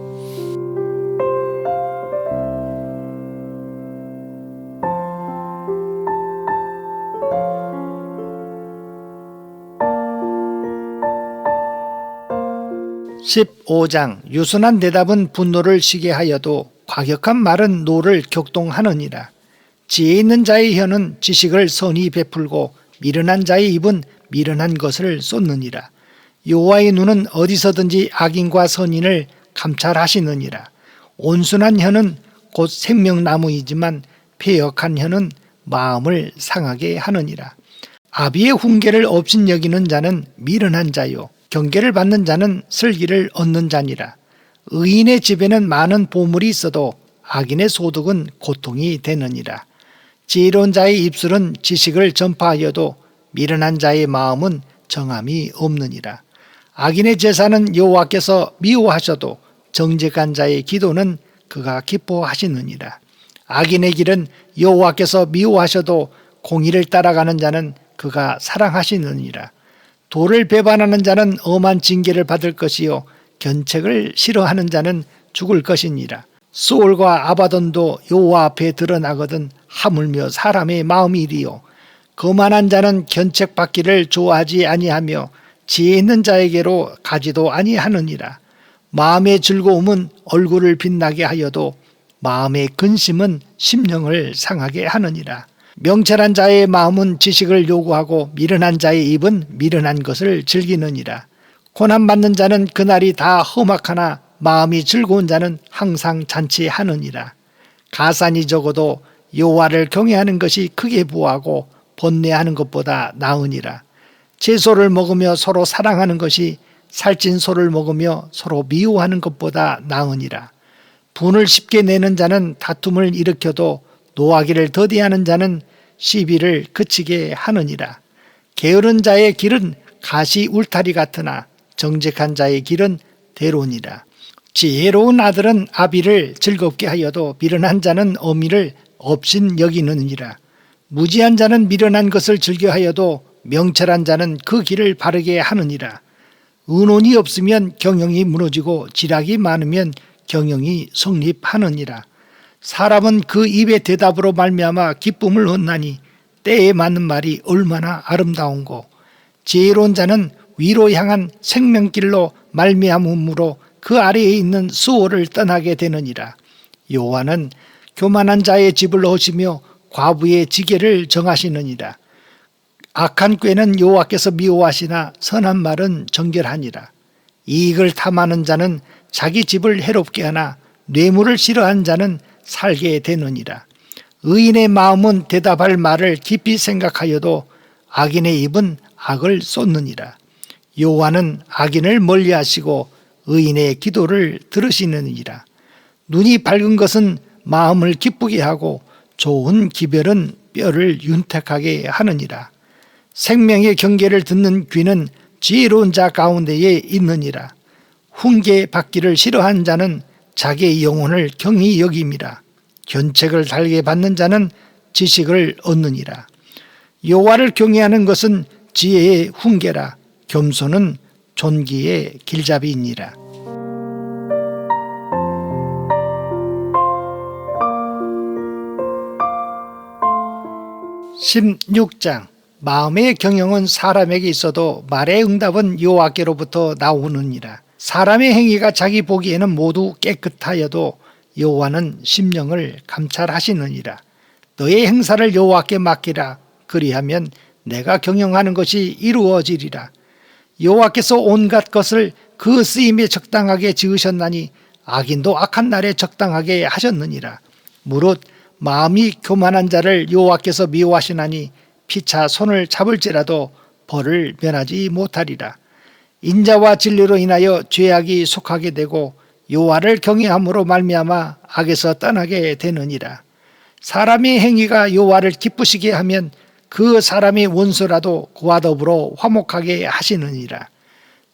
(15장) 유순한 대답은 분노를 쉬게 하여도 과격한 말은 노를 격동하느니라. 지혜 있는 자의 혀는 지식을 선히 베풀고 미련한 자의 입은 미련한 것을 쏟느니라. 여호와의 눈은 어디서든지 악인과 선인을 감찰하시느니라. 온순한 혀는 곧 생명나무이지만 패역한 혀는 마음을 상하게 하느니라. 아비의 훈계를 업신여기는 자는 미련한 자요 경계를 받는 자는 슬기를 얻는 자니라. 의인의 집에는 많은 보물이 있어도 악인의 소득은 고통이 되느니라. 지혜로운 자의 입술은 지식을 전파하여도 미련한 자의 마음은 정함이 없느니라. 악인의 제사는 여호와께서 미워하셔도 정직한 자의 기도는 그가 기뻐하시느니라. 악인의 길은 여호와께서 미워하셔도 공의를 따라가는 자는 그가 사랑하시느니라. 도를 배반하는 자는 엄한 징계를 받을 것이요 견책을 싫어하는 자는 죽을 것이니라. 수올과 아바돈도 여호와 앞에 드러나거든 하물며 사람의 마음이리요. 거만한 자는 견책받기를 좋아하지 아니하며 지혜 있는 자에게로 가지도 아니하느니라. 마음의 즐거움은 얼굴을 빛나게 하여도 마음의 근심은 심령을 상하게 하느니라. 명철한 자의 마음은 지식을 요구하고 미련한 자의 입은 미련한 것을 즐기느니라. 고난받는 자는 그날이 다 험악하나 마음이 즐거운 자는 항상 잔치하느니라. 가산이 적어도 여호와를 경외하는 것이 크게 부하고 번뇌하는 것보다 나으니라. 채소를 먹으며 서로 사랑하는 것이 살찐 소를 먹으며 서로 미워하는 것보다 나으니라. 분을 쉽게 내는 자는 다툼을 일으켜도 노하기를 더디하는 자는 시비를 그치게 하느니라. 게으른 자의 길은 가시 울타리 같으나 정직한 자의 길은 대로니라. 지혜로운 아들은 아비를 즐겁게 하여도 미련한 자는 어미를 업신 여기느니라. 무지한 자는 미련한 것을 즐겨하여도 명철한 자는 그 길을 바르게 하느니라. 의논이 없으면 경영이 무너지고 지략이 많으면 경영이 성립하느니라. 사람은 그 입의 대답으로 말미암아 기쁨을 얻나니 때에 맞는 말이 얼마나 아름다운고 지혜로운 자는 위로 향한 생명길로 말미암음으로 그 아래에 있는 수호를 떠나게 되느니라. 여호와는 교만한 자의 집을 허시며 과부의 지게를 정하시느니라. 악한 꾀는 여호와께서 미워하시나 선한 말은 정결하니라. 이익을 탐하는 자는 자기 집을 해롭게 하나 뇌물을 싫어한 자는 살게 되느니라. 의인의 마음은 대답할 말을 깊이 생각하여도 악인의 입은 악을 쏟느니라. 여호와는 악인을 멀리하시고 의인의 기도를 들으시느니라. 눈이 밝은 것은 마음을 기쁘게 하고 좋은 기별은 뼈를 윤택하게 하느니라. 생명의 경계를 듣는 귀는 지혜로운 자 가운데에 있느니라. 훈계 받기를 싫어한 자는 자기의 영혼을 경히 여김이라. 견책을 달게 받는 자는 지식을 얻느니라. 여호와를 경외하는 것은 지혜의 훈계라. 겸손은 존귀의 길잡이니라. 16장 마음의 경영은 사람에게 있어도 말의 응답은 여호와께로부터 나오느니라. 사람의 행위가 자기 보기에는 모두 깨끗하여도 여호와는 심령을 감찰하시느니라. 너의 행사를 여호와께 맡기라. 그리하면 내가 경영하는 것이 이루어지리라. 여호와께서 온갖 것을 그 쓰임에 적당하게 지으셨나니 악인도 악한 날에 적당하게 하셨느니라. 무릇 마음이 교만한 자를 여호와께서 미워하시나니 피차 손을 잡을지라도 벌을 면하지 못하리라. 인자와 진리로 인하여 죄악이 속하게 되고 여호와를 경외함으로 말미암아 악에서 떠나게 되느니라. 사람의 행위가 여호와를 기쁘시게 하면 그 사람의 원수라도 그와 더불어 화목하게 하시느니라.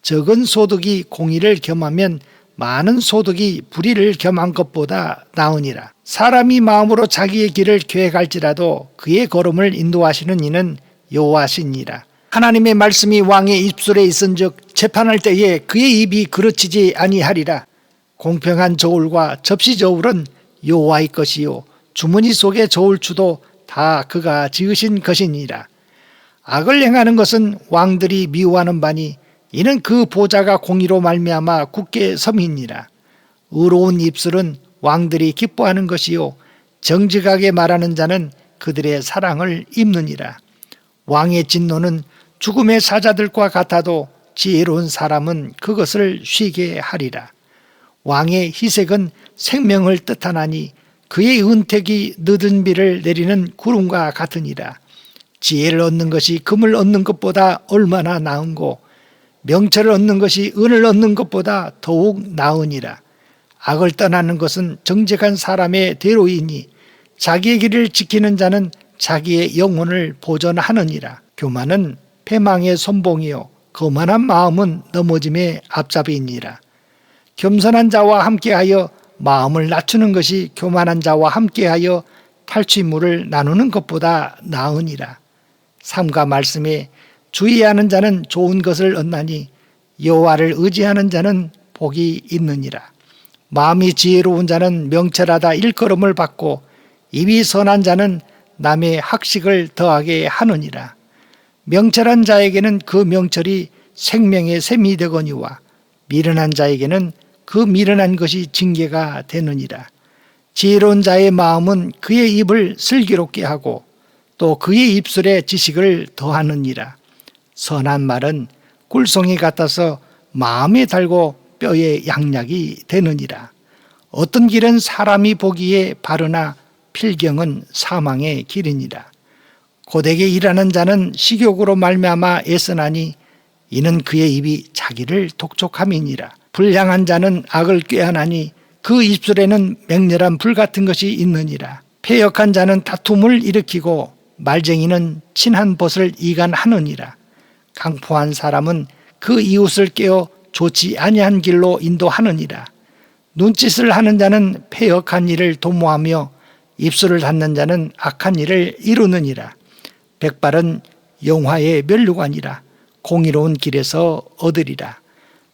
적은 소득이 공의를 겸하면 많은 소득이 불의를 겸한 것보다 나으니라. 사람이 마음으로 자기의 길을 계획할지라도 그의 걸음을 인도하시는 이는 여호와시니라. 하나님의 말씀이 왕의 입술에 있은즉 재판할 때에 그의 입이 그르치지 아니하리라. 공평한 저울과 접시 저울은 여호와의 것이요 주머니 속의 저울추도 다 그가 지으신 것이니라. 악을 행하는 것은 왕들이 미워하는 바니 이는 그 보좌가 공의로 말미암아 굳게 섬이니라. 의로운 입술은 왕들이 기뻐하는 것이요 정직하게 말하는 자는 그들의 사랑을 입느니라. 왕의 진노는 죽음의 사자들과 같아도 지혜로운 사람은 그것을 쉬게 하리라. 왕의 희색은 생명을 뜻하나니 그의 은택이 늦은 비를 내리는 구름과 같으니라. 지혜를 얻는 것이 금을 얻는 것보다 얼마나 나은고 명철을 얻는 것이 은을 얻는 것보다 더욱 나으니라. 악을 떠나는 것은 정직한 사람의 대로이니 자기의 길을 지키는 자는 자기의 영혼을 보존하느니라. 교만은 패망의 선봉이요 거만한 마음은 넘어짐의 앞잡이니라. 겸손한 자와 함께하여 마음을 낮추는 것이 교만한 자와 함께하여 탈취물을 나누는 것보다 나으니라. 삶과 말씀에 주의하는 자는 좋은 것을 얻나니 여호와를 의지하는 자는 복이 있느니라. 마음이 지혜로운 자는 명철하다 일컬음을 받고 입이 선한 자는 남의 학식을 더하게 하느니라. 명철한 자에게는 그 명철이 생명의 샘이 되거니와 미련한 자에게는 그 미련한 것이 징계가 되느니라. 지혜로운 자의 마음은 그의 입을 슬기롭게 하고 또 그의 입술에 지식을 더하느니라. 선한 말은 꿀송이 같아서 마음에 달고 뼈에 양약이 되느니라. 어떤 길은 사람이 보기에 바르나 필경은 사망의 길이니라. 고되게 일하는 자는 식욕으로 말미암아 애쓰나니 이는 그의 입이 자기를 독촉함이니라. 불량한 자는 악을 꾀하나니 그 입술에는 맹렬한 불 같은 것이 있느니라. 패역한 자는 다툼을 일으키고 말쟁이는 친한 벗을 이간하느니라. 강포한 사람은 그 이웃을 깨어 좋지 아니한 길로 인도하느니라. 눈짓을 하는 자는 패역한 일을 도모하며 입술을 닫는 자는 악한 일을 이루느니라. 백발은 영화의 면류관이라. 공의로운 길에서 얻으리라.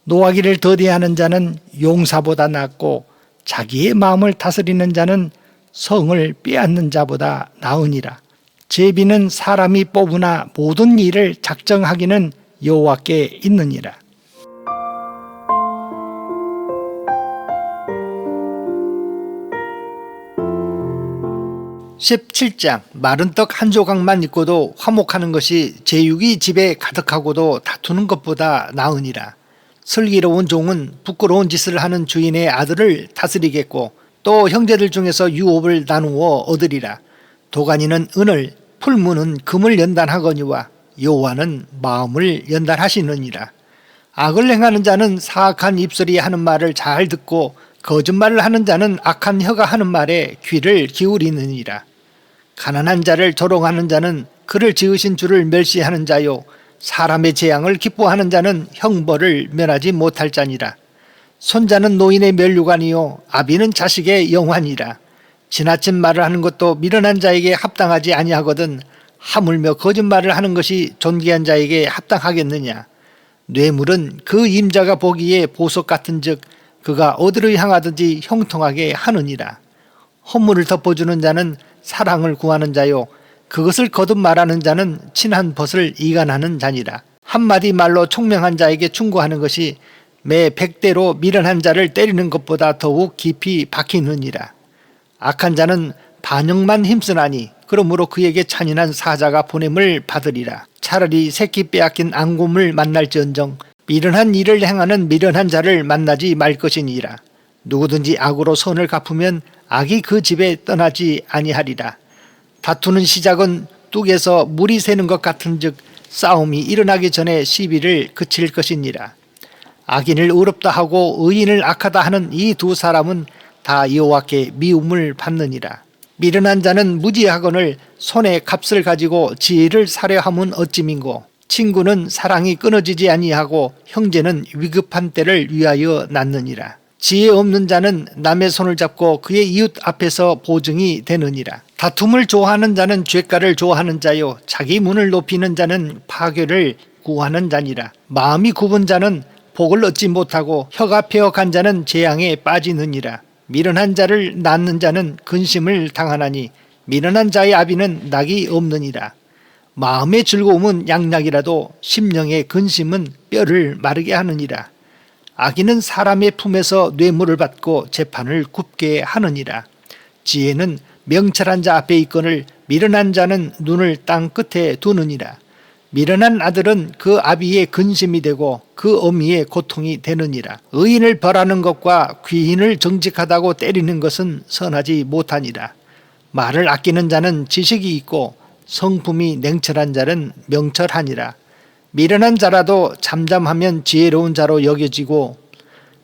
노하기를 더디하는 자는 용사보다 낫고 자기의 마음을 다스리는 자는 성을 빼앗는 자보다 나으니라. 제비는 사람이 뽑으나 모든 일을 작정하기는 여호와께 있느니라. 17장 마른 떡 한 조각만 있고도 화목하는 것이 제육이 집에 가득하고도 다투는 것보다 나으니라. 슬기로운 종은 부끄러운 짓을 하는 주인의 아들을 다스리겠고 또 형제들 중에서 유업을 나누어 얻으리라. 도가니는 은을 풀무는 금을 연단하거니와 여호와는 마음을 연단하시느니라. 악을 행하는 자는 사악한 입술이 하는 말을 잘 듣고 거짓말을 하는 자는 악한 혀가 하는 말에 귀를 기울이느니라. 가난한 자를 조롱하는 자는 그를 지으신 주를 멸시하는 자요 사람의 재앙을 기뻐하는 자는 형벌을 면하지 못할 자니라. 손자는 노인의 면류관이요 아비는 자식의 영환이라. 지나친 말을 하는 것도 미련한 자에게 합당하지 아니하거든 하물며 거짓말을 하는 것이 존귀한 자에게 합당하겠느냐. 뇌물은 그 임자가 보기에 보석 같은즉 그가 어디로 향하든지 형통하게 하느니라. 허물을 덮어주는 자는 사랑을 구하는 자요 그것을 거듭 말하는 자는 친한 벗을 이간하는 자니라. 한마디 말로 총명한 자에게 충고하는 것이 매 100대로 미련한 자를 때리는 것보다 더욱 깊이 박히느니라. 악한 자는 반역만 힘쓰나니 그러므로 그에게 잔인한 사자가 보냄을 받으리라. 차라리 새끼 빼앗긴 앙곰을 만날지언정 미련한 일을 행하는 미련한 자를 만나지 말 것이니라. 누구든지 악으로 선을 갚으면 악이 그 집에 떠나지 아니하리라. 다투는 시작은 뚝에서 물이 새는 것 같은즉 싸움이 일어나기 전에 시비를 그칠 것이니라. 악인을 의롭다 하고 의인을 악하다 하는 이 두 사람은 다 여호와께 미움을 받느니라. 미련한 자는 무지하거늘 손에 값을 가지고 지혜를 사려함은 어찌민고. 친구는 사랑이 끊어지지 아니하고 형제는 위급한 때를 위하여 낳느니라. 지혜 없는 자는 남의 손을 잡고 그의 이웃 앞에서 보증이 되느니라. 다툼을 좋아하는 자는 죄가를 좋아하는 자요 자기 문을 높이는 자는 파괴를 구하는 자니라. 마음이 굽은 자는 복을 얻지 못하고 혀가 패역한 자는 재앙에 빠지느니라. 미련한 자를 낳는 자는 근심을 당하나니 미련한 자의 아비는 낙이 없느니라. 마음의 즐거움은 양약이라도 심령의 근심은 뼈를 마르게 하느니라. 악인은 사람의 품에서 뇌물을 받고 재판을 굽게 하느니라. 지혜는 명철한 자 앞에 있거늘 미련한 자는 눈을 땅 끝에 두느니라. 미련한 아들은 그 아비의 근심이 되고 그 어미의 고통이 되느니라. 의인을 벌하는 것과 귀인을 정직하다고 때리는 것은 선하지 못하니라. 말을 아끼는 자는 지식이 있고 성품이 냉철한 자는 명철하니라. 미련한 자라도 잠잠하면 지혜로운 자로 여겨지고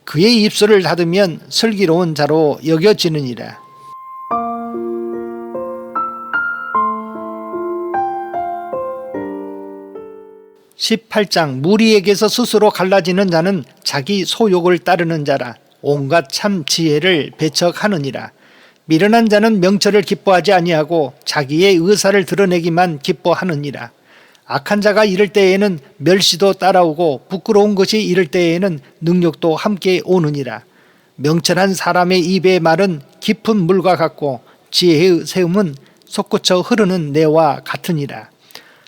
그의 입술을 닫으면 슬기로운 자로 여겨지느니라. 18장 무리에게서 스스로 갈라지는 자는 자기 소욕을 따르는 자라. 온갖 참 지혜를 배척하느니라. 미련한 자는 명철을 기뻐하지 아니하고 자기의 의사를 드러내기만 기뻐하느니라. 악한 자가 이를 때에는 멸시도 따라오고 부끄러운 것이 이를 때에는 능력도 함께 오느니라. 명철한 사람의 입의 말은 깊은 물과 같고 지혜의 세움은 솟구쳐 흐르는 내와 같으니라.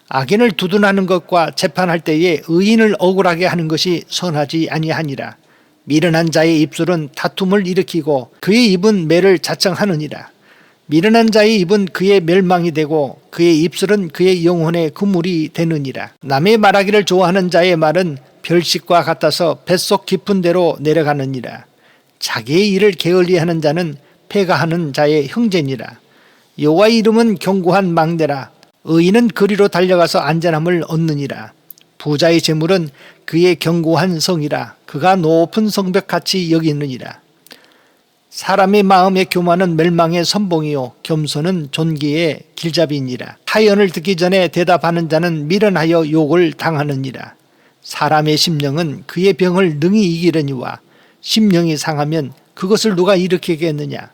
악인을 두둔하는 것과 재판할 때에 의인을 억울하게 하는 것이 선하지 아니하니라. 미련한 자의 입술은 다툼을 일으키고 그의 입은 매를 자청하느니라. 미련한 자의 입은 그의 멸망이 되고 그의 입술은 그의 영혼의 그물이 되느니라. 남의 말하기를 좋아하는 자의 말은 별식과 같아서 뱃속 깊은 데로 내려가느니라. 자기의 일을 게을리하는 자는 패가하는 자의 형제니라. 여호와의 이름은 견고한 망대라. 의인은 그리로 달려가서 안전함을 얻느니라. 부자의 재물은 그의 견고한 성이라. 그가 높은 성벽같이 여기느니라. 사람의 마음의 교만은 멸망의 선봉이요 겸손은 존귀의 길잡이니라. 타연을 듣기 전에 대답하는 자는 미련하여 욕을 당하느니라. 사람의 심령은 그의 병을 능히 이기려니와 심령이 상하면 그것을 누가 일으키겠느냐.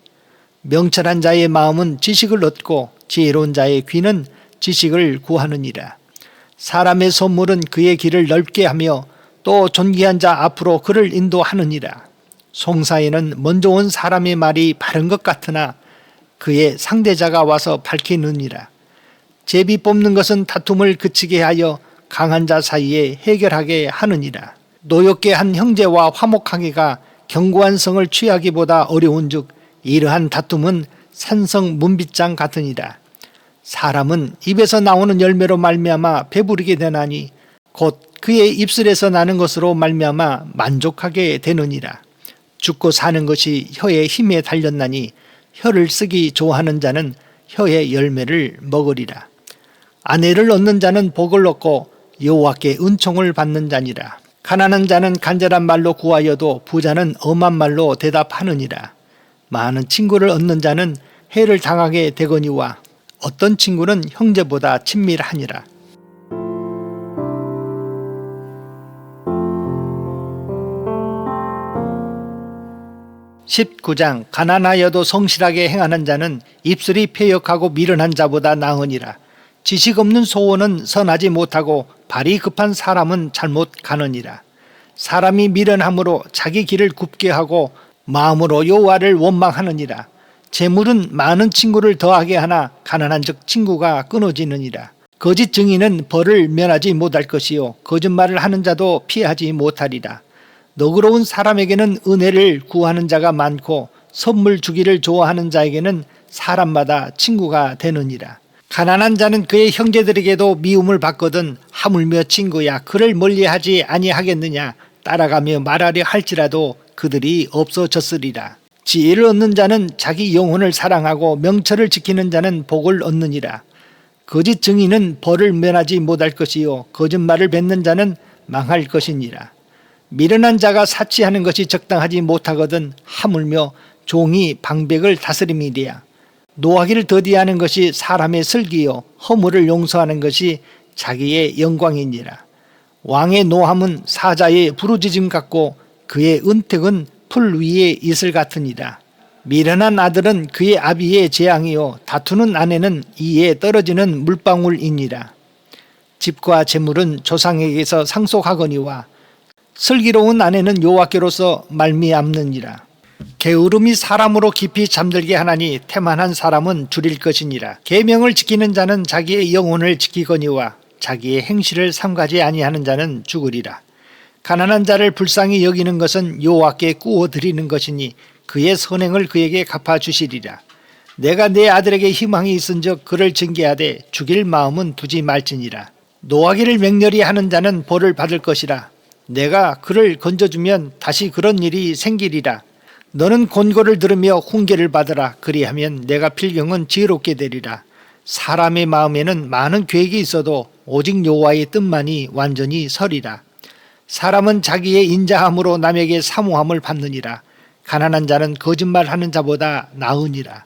명철한 자의 마음은 지식을 얻고 지혜로운 자의 귀는 지식을 구하느니라. 사람의 선물은 그의 길을 넓게 하며 또 존귀한 자 앞으로 그를 인도하느니라. 송사에는 먼저 온 사람의 말이 바른 것 같으나 그의 상대자가 와서 밝히느니라. 제비 뽑는 것은 다툼을 그치게 하여 강한 자 사이에 해결하게 하느니라. 노엽게 한 형제와 화목하기가 견고한 성을 취하기보다 어려운즉 이러한 다툼은 산성 문빗장 같으니라. 사람은 입에서 나오는 열매로 말미암아 배부르게 되나니 곧 그의 입술에서 나는 것으로 말미암아 만족하게 되느니라. 죽고 사는 것이 혀의 힘에 달렸나니 혀를 쓰기 좋아하는 자는 혀의 열매를 먹으리라. 아내를 얻는 자는 복을 얻고 여호와께 은총을 받는 자니라. 가난한 자는 간절한 말로 구하여도 부자는 엄한 말로 대답하느니라. 많은 친구를 얻는 자는 해를 당하게 되거니와 어떤 친구는 형제보다 친밀하니라. 19장 가난하여도 성실하게 행하는 자는 입술이 패역하고 미련한 자보다 나으니라. 지식 없는 소원은 선하지 못하고 발이 급한 사람은 잘못 가느니라. 사람이 미련함으로 자기 길을 굽게 하고 마음으로 여호와를 원망하느니라. 재물은 많은 친구를 더하게 하나 가난한 즉 친구가 끊어지느니라. 거짓 증인은 벌을 면하지 못할 것이요 거짓말을 하는 자도 피하지 못하리라. 너그러운 사람에게는 은혜를 구하는 자가 많고 선물 주기를 좋아하는 자에게는 사람마다 친구가 되느니라. 가난한 자는 그의 형제들에게도 미움을 받거든 하물며 친구야 그를 멀리하지 아니하겠느냐. 따라가며 말하려 할지라도 그들이 없어졌으리라. 지혜를 얻는 자는 자기 영혼을 사랑하고 명철을 지키는 자는 복을 얻느니라. 거짓 증인은 벌을 면하지 못할 것이요 거짓말을 뱉는 자는 망할 것이니라. 미련한 자가 사치하는 것이 적당하지 못하거든 하물며 종이 방백을 다스림이리야. 노하기를 더디하는 것이 사람의 슬기요 허물을 용서하는 것이 자기의 영광이니라. 왕의 노함은 사자의 부르짖음 같고 그의 은택은 풀 위에 이슬 같으니라. 미련한 아들은 그의 아비의 재앙이요 다투는 아내는 이에 떨어지는 물방울이니라. 집과 재물은 조상에게서 상속하거니와 슬기로운 아내는 여호와께로서 말미암느니라. 게으름이 사람으로 깊이 잠들게 하나니 태만한 사람은 줄일 것이니라. 계명을 지키는 자는 자기의 영혼을 지키거니와 자기의 행실을 삼가지 아니하는 자는 죽으리라. 가난한 자를 불쌍히 여기는 것은 여호와께 구워드리는 것이니 그의 선행을 그에게 갚아주시리라. 내가 내 아들에게 희망이 있은즉 그를 징계하되 죽일 마음은 두지 말지니라. 노하기를 맹렬히 하는 자는 벌을 받을 것이라. 내가 그를 건져주면 다시 그런 일이 생기리라. 너는 권고를 들으며 훈계를 받으라. 그리하면 내가 필경은 지혜롭게 되리라. 사람의 마음에는 많은 계획이 있어도 오직 여호와의 뜻만이 완전히 서리라. 사람은 자기의 인자함으로 남에게 사모함을 받느니라. 가난한 자는 거짓말하는 자보다 나으니라.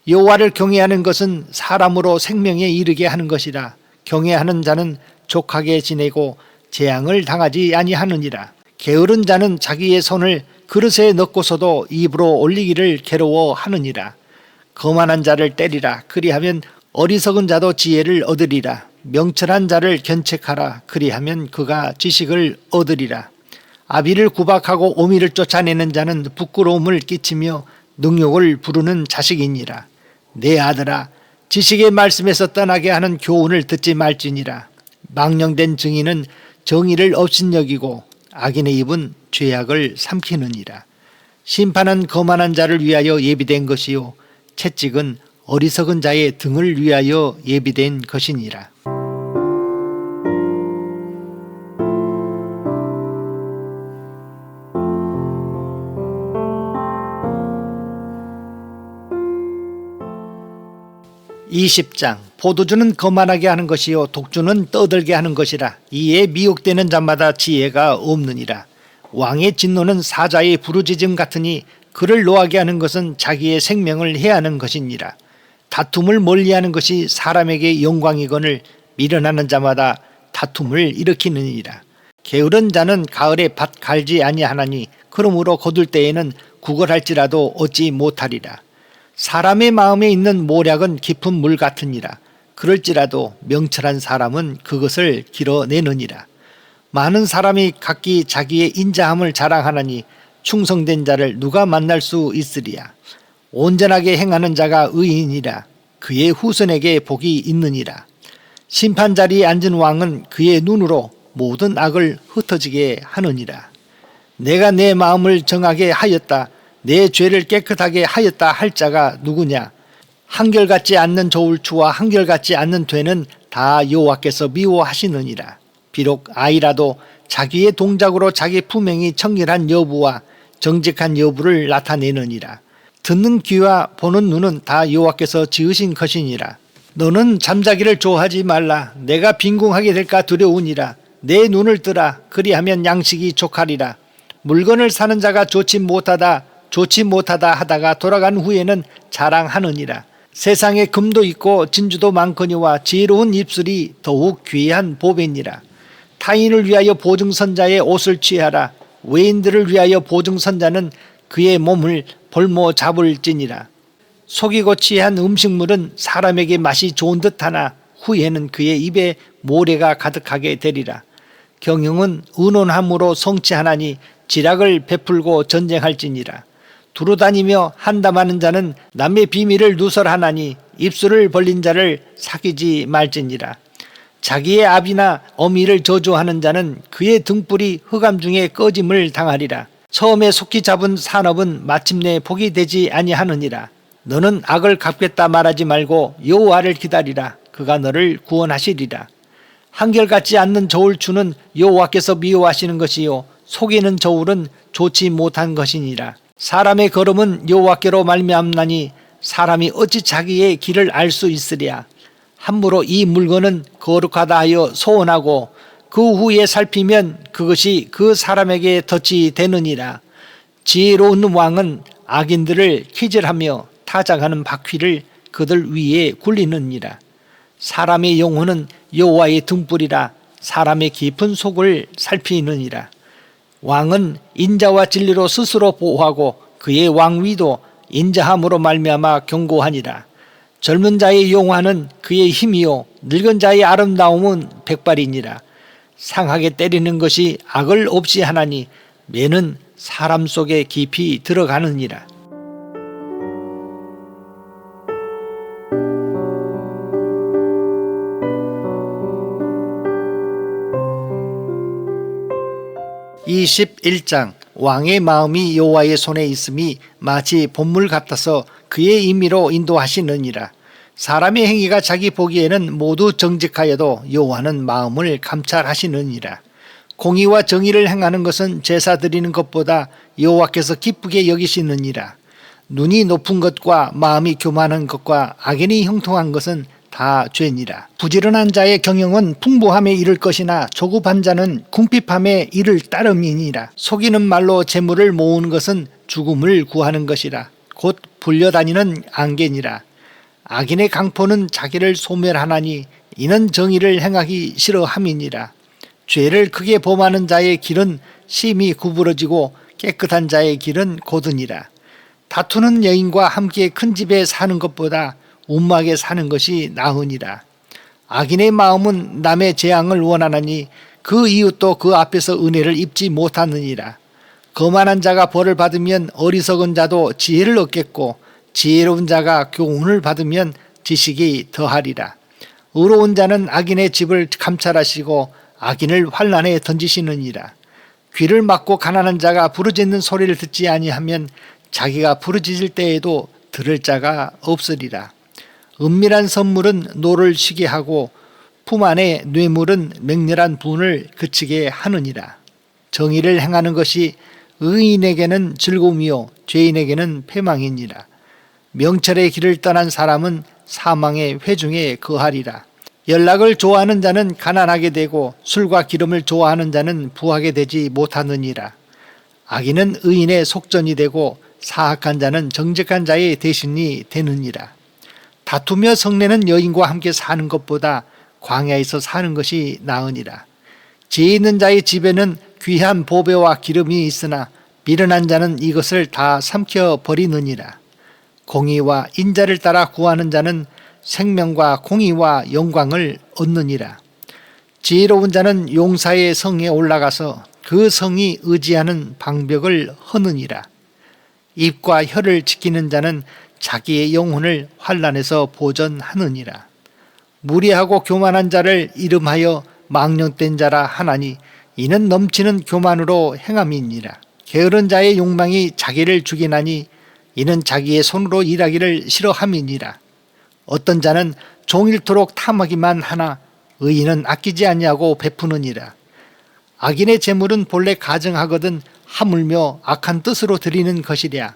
여호와를 경외하는 것은 사람으로 생명에 이르게 하는 것이라. 경외하는 자는 족하게 지내고 재앙을 당하지 아니하느니라. 게으른 자는 자기의 손을 그릇에 넣고서도 입으로 올리기를 괴로워하느니라. 거만한 자를 때리라. 그리하면 어리석은 자도 지혜를 얻으리라. 명철한 자를 견책하라. 그리하면 그가 지식을 얻으리라. 아비를 구박하고 오미를 쫓아내는 자는 부끄러움을 끼치며 능욕을 부르는 자식이니라. 내 아들아 지식의 말씀에서 떠나게 하는 교훈을 듣지 말지니라. 망령된 증인은 정의를 업신여기고 악인의 입은 죄악을 삼키느니라. 심판은 거만한 자를 위하여 예비된 것이요 채찍은 어리석은 자의 등을 위하여 예비된 것이니라. (20장) 포도주는 거만하게 하는 것이요 독주는 떠들게 하는 것이라. 이에 미혹되는 자마다 지혜가 없느니라. 왕의 진노는 사자의 부르짖음 같으니 그를 노하게 하는 것은 자기의 생명을 해하는 것이니라. 다툼을 멀리하는 것이 사람에게 영광이거늘 미련하는 자마다 다툼을 일으키느니라. 게으른 자는 가을에 밭 갈지 아니하나니 그러므로 거둘 때에는 구걸할지라도 얻지 못하리라. 사람의 마음에 있는 모략은 깊은 물 같으니라. 그럴지라도 명철한 사람은 그것을 길어내느니라. 많은 사람이 각기 자기의 인자함을 자랑하나니 충성된 자를 누가 만날 수 있으리야. 온전하게 행하는 자가 의인이라. 그의 후손에게 복이 있느니라. 심판자리에 앉은 왕은 그의 눈으로 모든 악을 흩어지게 하느니라. 내가 내 마음을 정하게 하였다. 내 죄를 깨끗하게 하였다 할 자가 누구냐? 한결같지 않는 저울추와 한결같지 않는 되는 다 여호와께서 미워하시느니라. 비록 아이라도 자기의 동작으로 자기 품행이 청결한 여부와 정직한 여부를 나타내느니라. 듣는 귀와 보는 눈은 다 여호와께서 지으신 것이니라. 너는 잠자기를 좋아하지 말라. 내가 빈궁하게 될까 두려우니라. 내 눈을 뜨라. 그리하면 양식이 족하리라. 물건을 사는 자가 좋지 못하다 하다가 돌아간 후에는 자랑하느니라. 세상에 금도 있고 진주도 많거니와 지혜로운 입술이 더욱 귀한 보배니라. 타인을 위하여 보증선자의 옷을 취하라. 외인들을 위하여 보증선자는 그의 몸을 볼모 잡을지니라. 속이고 취한 음식물은 사람에게 맛이 좋은 듯하나 후에는 그의 입에 모래가 가득하게 되리라. 경영은 의논함으로 성취하나니 지략을 베풀고 전쟁할지니라. 두루다니며 한담하는 자는 남의 비밀을 누설하나니 입술을 벌린 자를 사귀지 말지니라. 자기의 아비나 어미를 저주하는 자는 그의 등불이 흑암 중에 꺼짐을 당하리라. 처음에 속히 잡은 산업은 마침내 복이 되지 아니하느니라. 너는 악을 갚겠다 말하지 말고 여호와를 기다리라. 그가 너를 구원하시리라. 한결같지 않는 저울추는 여호와께서 미워하시는 것이요 속이는 저울은 좋지 못한 것이니라. 사람의 걸음은 여호와께로 말미암나니 사람이 어찌 자기의 길을 알 수 있으랴. 함무로 이 물건은 거룩하다 하여 소원하고 그 후에 살피면 그것이 그 사람에게 덫이 되느니라. 지혜로운 왕은 악인들을 키질하며 타작하는 바퀴를 그들 위에 굴리느니라. 사람의 영혼은 여호와의 등불이라. 사람의 깊은 속을 살피느니라. 왕은 인자와 진리로 스스로 보호하고 그의 왕위도 인자함으로 말미암아 견고하니라. 젊은 자의 용화는 그의 힘이요 늙은 자의 아름다움은 백발이니라. 상하게 때리는 것이 악을 없이 하나니 매는 사람 속에 깊이 들어가느니라. (21장) 왕의 마음이 여호와의 손에 있음이 마치 본물 같아서 그의 임의로 인도하시느니라. 사람의 행위가 자기 보기에는 모두 정직하여도 여호와는 마음을 감찰하시느니라. 공의와 정의를 행하는 것은 제사 드리는 것보다 여호와께서 기쁘게 여기시느니라. 눈이 높은 것과 마음이 교만한 것과 악인이 형통한 것은 다 죄니라. 부지런한 자의 경영은 풍부함에 이를 것이나 조급한 자는 궁핍함에 이를 따름이니라. 속이는 말로 재물을 모으는 것은 죽음을 구하는 것이라. 곧 불려다니는 안개니라. 악인의 강포는 자기를 소멸하나니 이는 정의를 행하기 싫어함이니라. 죄를 크게 범하는 자의 길은 심히 구부러지고 깨끗한 자의 길은 고드니라. 다투는 여인과 함께 큰 집에 사는 것보다 움막에 사는 것이 나으니라. 악인의 마음은 남의 재앙을 원하나니 그 이웃도 그 앞에서 은혜를 입지 못하느니라. 거만한 자가 벌을 받으면 어리석은 자도 지혜를 얻겠고 지혜로운 자가 교훈을 받으면 지식이 더하리라. 의로운 자는 악인의 집을 감찰하시고 악인을 환난에 던지시느니라. 귀를 막고 가난한 자가 부르짖는 소리를 듣지 아니하면 자기가 부르짖을 때에도 들을 자가 없으리라. 은밀한 선물은 노를 쉬게 하고 품 안의 뇌물은 맹렬한 분을 그치게 하느니라. 정의를 행하는 것이 의인에게는 즐거움이요 죄인에게는 패망이니라. 명철의 길을 떠난 사람은 사망의 회중에 거하리라. 연락을 좋아하는 자는 가난하게 되고 술과 기름을 좋아하는 자는 부하게 되지 못하느니라. 악인은 의인의 속전이 되고 사악한 자는 정직한 자의 대신이 되느니라. 다투며 성내는 여인과 함께 사는 것보다 광야에서 사는 것이 나으니라. 지혜 있는 자의 집에는 귀한 보배와 기름이 있으나 미련한 자는 이것을 다 삼켜 버리느니라. 공의와 인자를 따라 구하는 자는 생명과 공의와 영광을 얻느니라. 지혜로운 자는 용사의 성에 올라가서 그 성이 의지하는 방벽을 허느니라. 입과 혀를 지키는 자는 자기의 영혼을 환난에서 보전하느니라. 무리하고 교만한 자를 이름하여 망령된 자라 하나니 이는 넘치는 교만으로 행함이니라. 게으른 자의 욕망이 자기를 죽이나니 이는 자기의 손으로 일하기를 싫어함이니라. 어떤 자는 종일토록 탐하기만 하나 의인은 아끼지 아니하고 베푸느니라. 악인의 재물은 본래 가증하거든 하물며 악한 뜻으로 드리는 것이랴.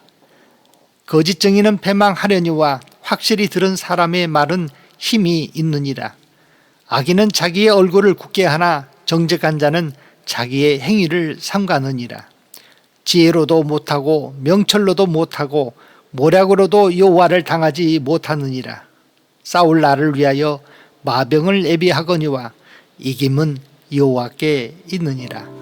거짓 증인은 패망하려니와 확실히 들은 사람의 말은 힘이 있느니라. 악인은 자기의 얼굴을 굳게 하나 정직한 자는 자기의 행위를 삼가느니라. 지혜로도 못하고 명철로도 못하고 모략으로도 여호와를 당하지 못하느니라. 싸울 날을 위하여 마병을 예비하거니와 이김은 여호와께 있느니라.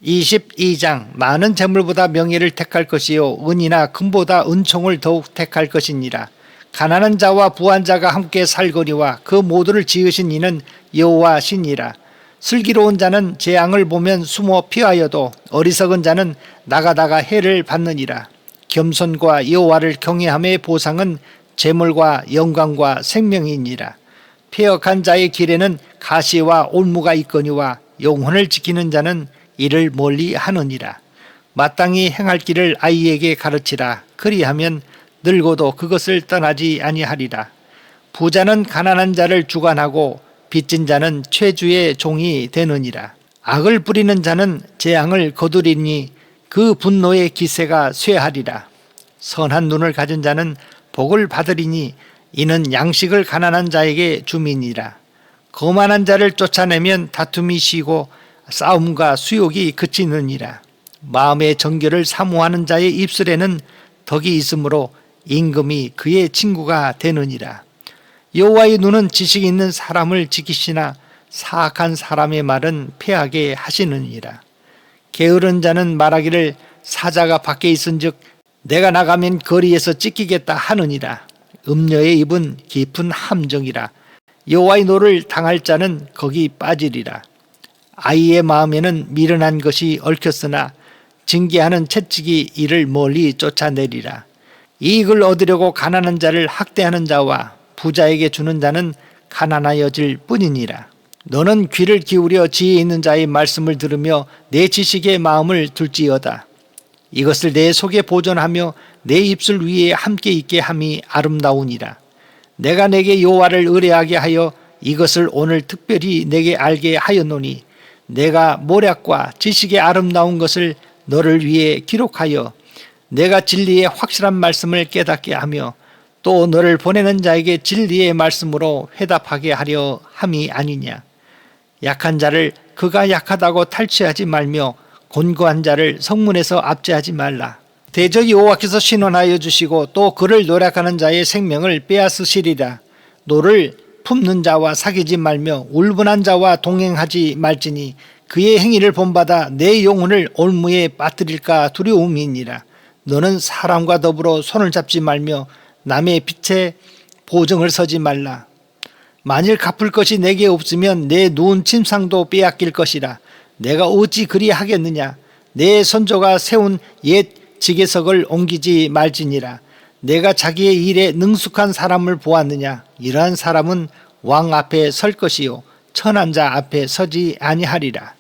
(22장) 많은 재물보다 명예를 택할 것이요 은이나 금보다 은총을 더욱 택할 것이니라. 가난한 자와 부한 자가 함께 살거니와 그 모두를 지으신 이는 여호와시니라. 슬기로운 자는 재앙을 보면 숨어 피하여도 어리석은 자는 나가다가 해를 받느니라. 겸손과 여호와를 경외함의 보상은 재물과 영광과 생명이니라. 폐역한 자의 길에는 가시와 올무가 있거니와 영혼을 지키는 자는 이를 멀리 하느니라. 마땅히 행할 길을 아이에게 가르치라. 그리하면 늙어도 그것을 떠나지 아니하리라. 부자는 가난한 자를 주관하고 빚진 자는 최주의 종이 되느니라. 악을 뿌리는 자는 재앙을 거두리니 그 분노의 기세가 쇠하리라. 선한 눈을 가진 자는 복을 받으리니 이는 양식을 가난한 자에게 줌이니라. 거만한 자를 쫓아내면 다툼이 쉬고 싸움과 수욕이 그치느니라. 마음의 정결을 사모하는 자의 입술에는 덕이 있으므로 임금이 그의 친구가 되느니라. 여호와의 눈은 지식 있는 사람을 지키시나 사악한 사람의 말은 패하게 하시느니라. 게으른 자는 말하기를 사자가 밖에 있은즉 내가 나가면 거리에서 찢기겠다 하느니라. 음녀의 입은 깊은 함정이라. 여호와의 노를 당할 자는 거기 빠지리라. 아이의 마음에는 미련한 것이 얽혔으나 징계하는 채찍이 이를 멀리 쫓아내리라. 이익을 얻으려고 가난한 자를 학대하는 자와 부자에게 주는 자는 가난하여질 뿐이니라. 너는 귀를 기울여 지혜 있는 자의 말씀을 들으며 내 지식의 마음을 둘지어다. 이것을 내 속에 보존하며 내 입술 위에 함께 있게 함이 아름다우니라. 내가 내게 여호와를 의뢰하게 하여 이것을 오늘 특별히 내게 알게 하였노니 내가 모략과 지식의 아름다운 것을 너를 위해 기록하여 내가 진리의 확실한 말씀을 깨닫게 하며 또 너를 보내는 자에게 진리의 말씀으로 회답하게 하려 함이 아니냐. 약한 자를 그가 약하다고 탈취하지 말며 곤고한 자를 성문에서 압제하지 말라. 대저 여호와께서 신원하여 주시고 또 그를 노략하는 자의 생명을 빼앗으시리라. 노를 품는 자와 사귀지 말며 울분한 자와 동행하지 말지니 그의 행위를 본받아 내 영혼을 올무에 빠뜨릴까 두려움이니라. 너는 사람과 더불어 손을 잡지 말며 남의 빛에 보증을 서지 말라. 만일 갚을 것이 내게 없으면 내 누운 침상도 빼앗길 것이라. 내가 어찌 그리하겠느냐. 내 선조가 세운 옛 지계석을 옮기지 말지니라. 내가 자기의 일에 능숙한 사람을 보았느냐. 이러한 사람은 왕 앞에 설 것이요 천한 자 앞에 서지 아니하리라.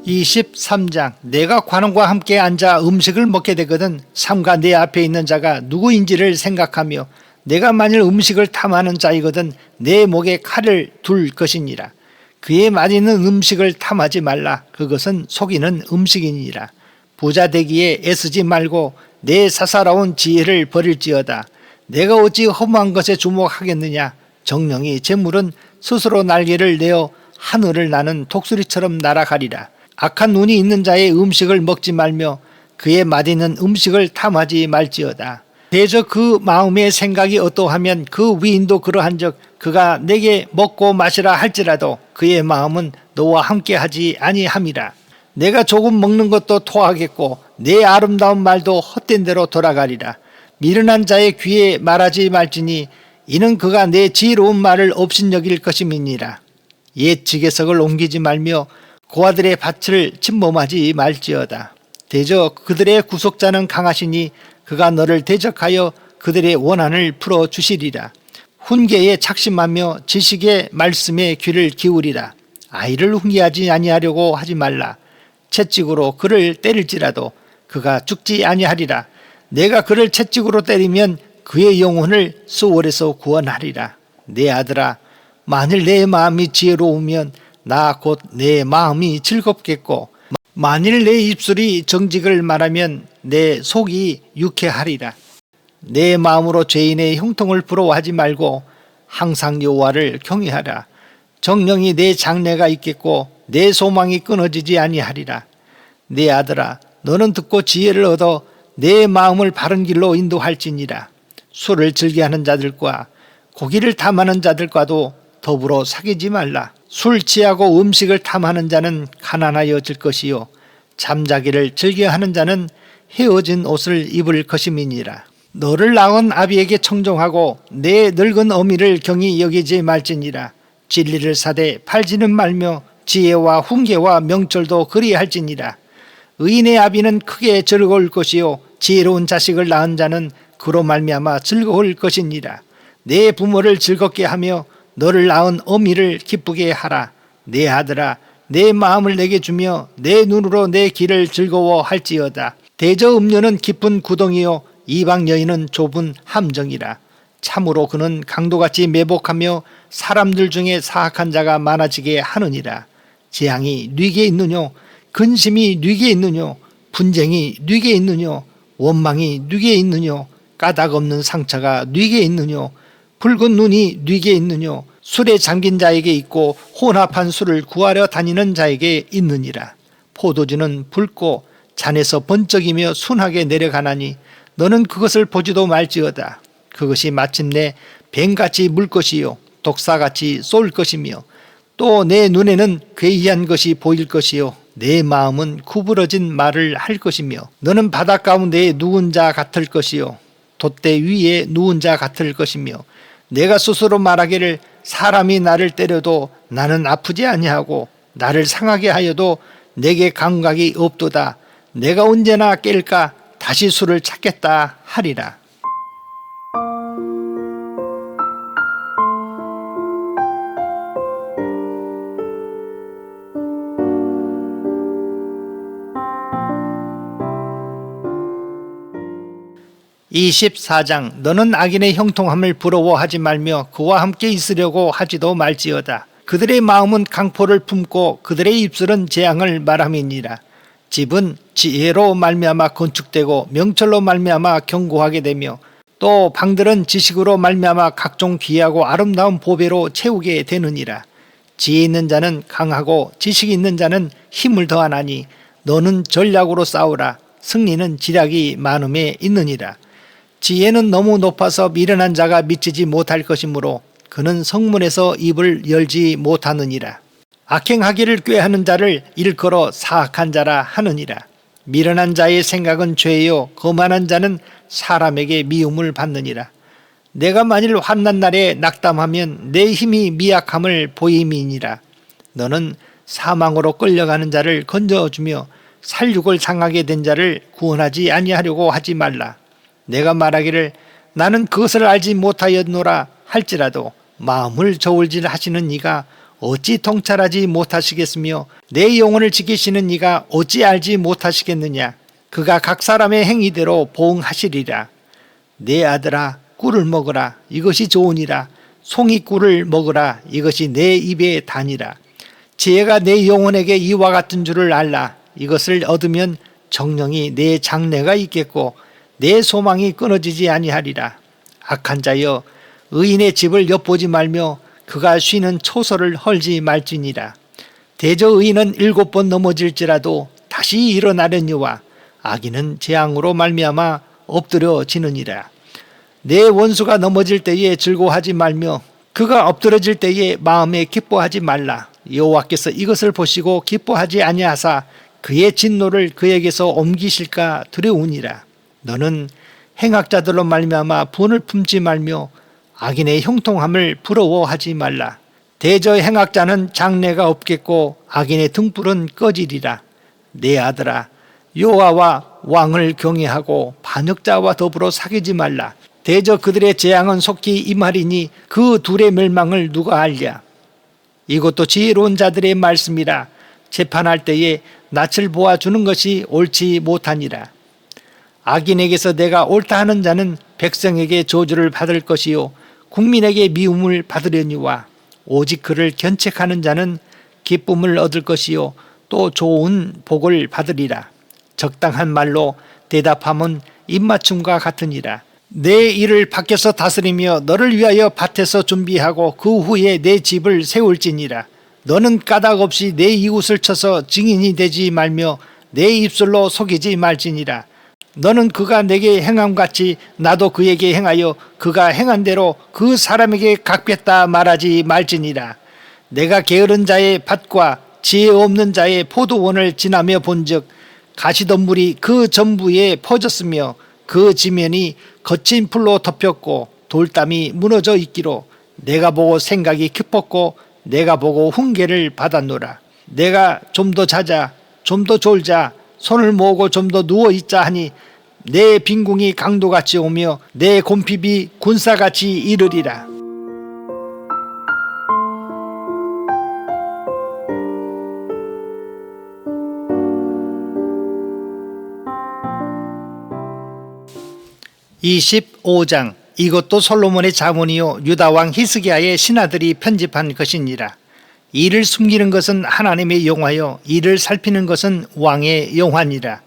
(23장) 내가 관원과 함께 앉아 음식을 먹게 되거든 삼가 내 앞에 있는 자가 누구인지를 생각하며 내가 만일 음식을 탐하는 자이거든 내 목에 칼을 둘 것이니라. 그의 맛있는 음식을 탐하지 말라. 그것은 속이는 음식이니라. 부자 되기에 애쓰지 말고 내 사사로운 지혜를 버릴지어다. 내가 어찌 허무한 것에 주목하겠느냐. 정령이 재물은 스스로 날개를 내어 하늘을 나는 독수리처럼 날아가리라. 악한 눈이 있는 자의 음식을 먹지 말며 그의 맛있는 음식을 탐하지 말지어다. 대저 그 마음의 생각이 어떠하면 그 위인도 그러한즉 그가 내게 먹고 마시라 할지라도 그의 마음은 너와 함께하지 아니함이라. 내가 조금 먹는 것도 토하겠고 내 아름다운 말도 헛된 대로 돌아가리라. 미련한 자의 귀에 말하지 말지니 이는 그가 내 지혜로운 말을 업신여길 것임이니라. 옛 지게석을 옮기지 말며 고아들의 밭을 침범하지 말지어다. 대저 그들의 구속자는 강하시니 그가 너를 대적하여 그들의 원한을 풀어주시리라. 훈계에 착심하며 지식의 말씀에 귀를 기울이라. 아이를 훈계하지 아니하려고 하지 말라. 채찍으로 그를 때릴지라도 그가 죽지 아니하리라. 내가 그를 채찍으로 때리면 그의 영혼을 수월에서 구원하리라. 내 아들아, 만일 내 마음이 지혜로우면 나 곧 내 마음이 즐겁겠고 만일 내 입술이 정직을 말하면 내 속이 유쾌하리라. 내 마음으로 죄인의 형통을 부러워하지 말고 항상 여호와를 경외하라. 정령이 내 장래가 있겠고 내 소망이 끊어지지 아니하리라. 내 아들아, 너는 듣고 지혜를 얻어 내 마음을 바른 길로 인도할지니라. 술을 즐겨하는 자들과 고기를 탐하는 자들과도 더불어 사귀지 말라. 술 취하고 음식을 탐하는 자는 가난하여질 것이요 잠자기를 즐겨하는 자는 헤어진 옷을 입을 것임이니라. 너를 낳은 아비에게 청종하고 내 늙은 어미를 경히 여기지 말지니라. 진리를 사되 팔지는 말며 지혜와 훈계와 명철도 그리할지니라. 의인의 아비는 크게 즐거울 것이요 지혜로운 자식을 낳은 자는 그로 말미암아 즐거울 것이니라. 내 부모를 즐겁게 하며 너를 낳은 어미를 기쁘게 하라. 내 아들아, 내 마음을 내게 주며 내 눈으로 내 길을 즐거워할지어다. 대저 음료는 깊은 구덩이요 이방 여인은 좁은 함정이라. 참으로 그는 강도같이 매복하며 사람들 중에 사악한 자가 많아지게 하느니라. 재앙이 뉘게 있느뇨, 근심이 뉘게 있느뇨, 분쟁이 뉘게 있느뇨, 원망이 뉘게 있느뇨, 까닭 없는 상처가 뉘게 있느뇨, 붉은 눈이 뉘게 있느뇨, 술에 잠긴 자에게 있고 혼합한 술을 구하려 다니는 자에게 있느니라. 포도주는 붉고 잔에서 번쩍이며 순하게 내려가나니 너는 그것을 보지도 말지어다. 그것이 마침내 뱀같이 물 것이요 독사같이 쏠 것이며 또 내 눈에는 괴이한 것이 보일 것이요 내 마음은 구부러진 말을 할 것이며 너는 바다 가운데에 누운 자 같을 것이요 돛대 위에 누운 자 같을 것이며 내가 스스로 말하기를 사람이 나를 때려도 나는 아프지 아니하고 나를 상하게 하여도 내게 감각이 없도다. 내가 언제나 깰까 다시 술을 찾겠다 하리라. (24장) 너는 악인의 형통함을 부러워하지 말며 그와 함께 있으려고 하지도 말지어다. 그들의 마음은 강포를 품고 그들의 입술은 재앙을 말함이니라. 집은 지혜로 말미암아 건축되고 명철로 말미암아 견고하게 되며 또 방들은 지식으로 말미암아 각종 귀하고 아름다운 보배로 채우게 되느니라. 지혜 있는 자는 강하고 지식 있는 자는 힘을 더하나니 너는 전략으로 싸우라. 승리는 지략이 많음에 있느니라. 지혜는 너무 높아서 미련한 자가 미치지 못할 것이므로 그는 성문에서 입을 열지 못하느니라. 악행하기를 꾀하는 자를 일컬어 사악한 자라 하느니라. 미련한 자의 생각은 죄요 거만한 자는 사람에게 미움을 받느니라. 내가 만일 환난 날에 낙담하면 내 힘이 미약함을 보임이니라. 너는 사망으로 끌려가는 자를 건져주며 살육을 상하게 된 자를 구원하지 아니하려고 하지 말라. 내가 말하기를 나는 그것을 알지 못하였노라 할지라도 마음을 저울질 하시는 이가 어찌 통찰하지 못하시겠으며 내 영혼을 지키시는 이가 어찌 알지 못하시겠느냐. 그가 각 사람의 행위대로 보응하시리라. 내 아들아 꿀을 먹으라. 이것이 좋으니라. 송이꿀을 먹으라. 이것이 내 입에 다니라. 지혜가 내 영혼에게 이와 같은 줄을 알라. 이것을 얻으면 정령이 내 장래가 있겠고 내 소망이 끊어지지 아니하리라. 악한 자여 의인의 집을 엿보지 말며 그가 쉬는 초소를 헐지 말지니라. 대저 의인은 7번 넘어질지라도 다시 일어나려니와 악인은 재앙으로 말미암아 엎드려지느니라. 내 원수가 넘어질 때에 즐거워하지 말며 그가 엎드러질 때에 마음에 기뻐하지 말라. 여호와께서 이것을 보시고 기뻐하지 아니하사 그의 진노를 그에게서 옮기실까 두려우니라. 너는 행악자들로 말미암아 분을 품지 말며 악인의 형통함을 부러워하지 말라. 대저 행악자는 장래가 없겠고 악인의 등불은 꺼지리라. 내 아들아, 여호와와 왕을 경외하고 반역자와 더불어 사귀지 말라. 대저 그들의 재앙은 속히 임하리니 그 둘의 멸망을 누가 알랴. 이것도 지혜로운 자들의 말씀이라. 재판할 때에 낯을 보아주는 것이 옳지 못하니라. 악인에게서 내가 옳다 하는 자는 백성에게 저주를 받을 것이요 국민에게 미움을 받으려니와 오직 그를 견책하는 자는 기쁨을 얻을 것이요 또 좋은 복을 받으리라. 적당한 말로 대답함은 입맞춤과 같으니라. 내 일을 밖에서 다스리며 너를 위하여 밭에서 준비하고 그 후에 내 집을 세울지니라. 너는 까닭 없이 내 이웃을 쳐서 증인이 되지 말며 내 입술로 속이지 말지니라. 너는 그가 내게 행함같이 나도 그에게 행하여 그가 행한 대로 그 사람에게 갚겠다 말하지 말지니라. 내가 게으른 자의 밭과 지혜 없는 자의 포도원을 지나며 본즉 가시덤불이 그 전부에 퍼졌으며 그 지면이 거친 풀로 덮였고 돌담이 무너져 있기로 내가 보고 생각이 깊었고 내가 보고 훈계를 받았노라. 내가 좀 더 자자 좀 더 졸자 손을 모으고 좀 더 누워있자 하니 내 빈궁이 강도같이 오며 내 곰핍이 군사같이 이르리라. (25장) 이것도 솔로몬의 자문이요 유다왕 히스기야의 신하들이 편집한 것이니라. 이를 숨기는 것은 하나님의 영화요 이를 살피는 것은 왕의 영화니라.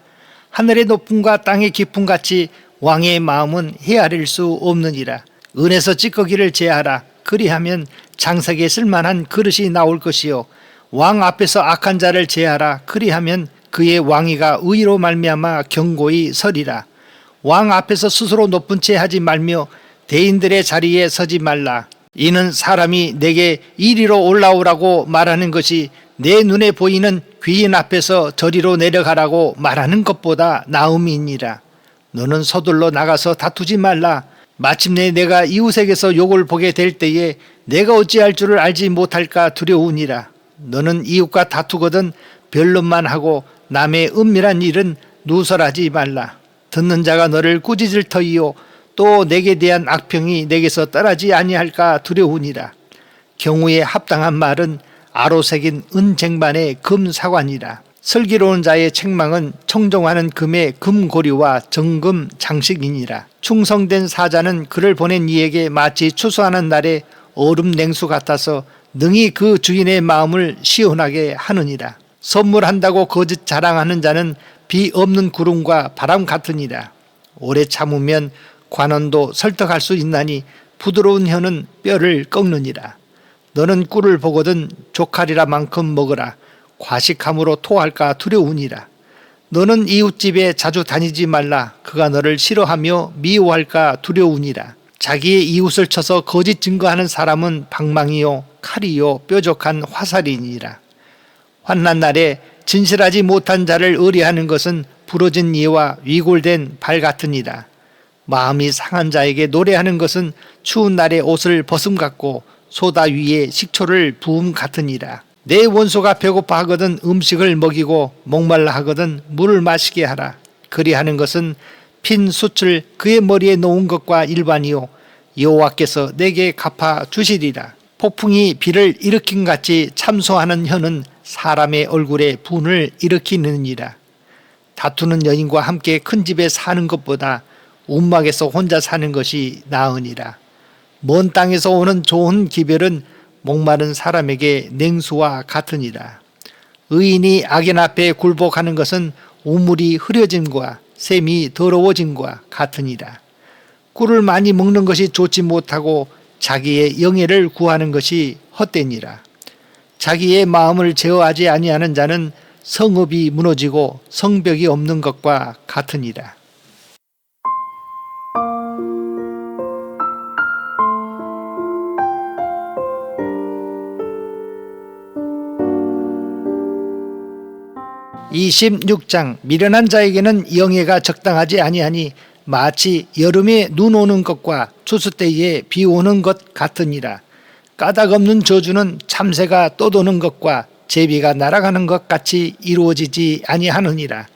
하늘의 높음과 땅의 깊음 같이 왕의 마음은 헤아릴 수 없느니라. 은에서 찌꺼기를 제하라. 그리하면 장석에 쓸만한 그릇이 나올 것이요 왕 앞에서 악한 자를 제하라. 그리하면 그의 왕위가 의로 말미암아 견고히 서리라. 왕 앞에서 스스로 높은 채 하지 말며 대인들의 자리에 서지 말라. 이는 사람이 내게 이리로 올라오라고 말하는 것이 내 눈에 보이는 귀인 앞에서 저리로 내려가라고 말하는 것보다 나음이니라. 너는 서둘러 나가서 다투지 말라. 마침내 내가 이웃에게서 욕을 보게 될 때에 내가 어찌할 줄을 알지 못할까 두려우니라. 너는 이웃과 다투거든 변론만 하고 남의 은밀한 일은 누설하지 말라. 듣는 자가 너를 꾸짖을 터이요 또 내게 대한 악평이 내게서 떠나지 아니할까 두려우니라. 경우에 합당한 말은 아로 새긴 은쟁반의 금사관이라. 슬기로운 자의 책망은 청정하는 금의 금고리와 정금 장식이니라. 충성된 사자는 그를 보낸 이에게 마치 추수하는 날에 얼음 냉수 같아서 능히 그 주인의 마음을 시원하게 하느니라. 선물한다고 거짓 자랑하는 자는 비 없는 구름과 바람 같으니라. 오래 참으면 관원도 설득할 수 있나니 부드러운 혀는 뼈를 꺾느니라. 너는 꿀을 보거든 족하리라 만큼 먹으라. 과식함으로 토할까 두려우니라. 너는 이웃집에 자주 다니지 말라. 그가 너를 싫어하며 미워할까 두려우니라. 자기의 이웃을 쳐서 거짓 증거하는 사람은 방망이요 칼이요 뾰족한 화살이니라. 환난 날에 진실하지 못한 자를 의뢰하는 것은 부러진 이와 위골된 발 같으니라. 마음이 상한 자에게 노래하는 것은 추운 날에 옷을 벗음 같고 소다 위에 식초를 부음 같으니라. 내 원수가 배고파 하거든 음식을 먹이고 목말라 하거든 물을 마시게 하라. 그리하는 것은 핀 숯을 그의 머리에 놓은 것과 일반이요 여호와께서 내게 갚아 주시리라. 폭풍이 비를 일으킨 같이 참소하는 혀는 사람의 얼굴에 분을 일으키느니라. 다투는 여인과 함께 큰 집에 사는 것보다 움막에서 혼자 사는 것이 나으니라. 먼 땅에서 오는 좋은 기별은 목마른 사람에게 냉수와 같으니라. 의인이 악인 앞에 굴복하는 것은 우물이 흐려짐과 샘이 더러워짐과 같으니라. 꿀을 많이 먹는 것이 좋지 못하고 자기의 영예를 구하는 것이 헛되니라. 자기의 마음을 제어하지 아니하는 자는 성읍이 무너지고 성벽이 없는 것과 같으니라. 26장 미련한 자에게는 영예가 적당하지 아니하니 마치 여름에 눈 오는 것과 추수 때에 비 오는 것 같으니라. 까닭 없는 저주는 참새가 떠도는 것과 제비가 날아가는 것 같이 이루어지지 아니하느니라.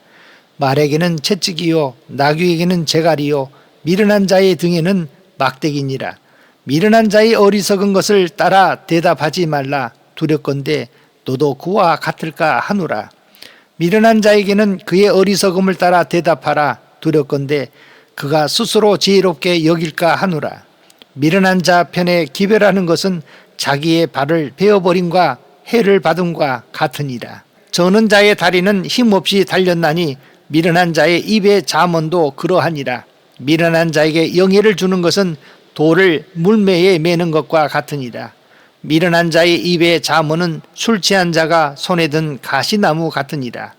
말에게는 채찍이요 나귀에게는 재갈이요 미련한 자의 등에는 막대기니라. 미련한 자의 어리석은 것을 따라 대답하지 말라. 두렵건대 너도 그와 같을까 하노라. 미련한 자에게는 그의 어리석음을 따라 대답하라. 두렵건대 그가 스스로 지혜롭게 여길까 하노라. 미련한 자 편에 기별하는 것은 자기의 발을 베어버림과 해를 받음과 같으니라. 저는 자의 다리는 힘없이 달렸나니 미련한 자의 입의 잠언도 그러하니라. 미련한 자에게 영예를 주는 것은 돌을 물매에 매는 것과 같으니라. 미련한 자의 입의 잠언은 술 취한 자가 손에 든 가시나무 같으니라.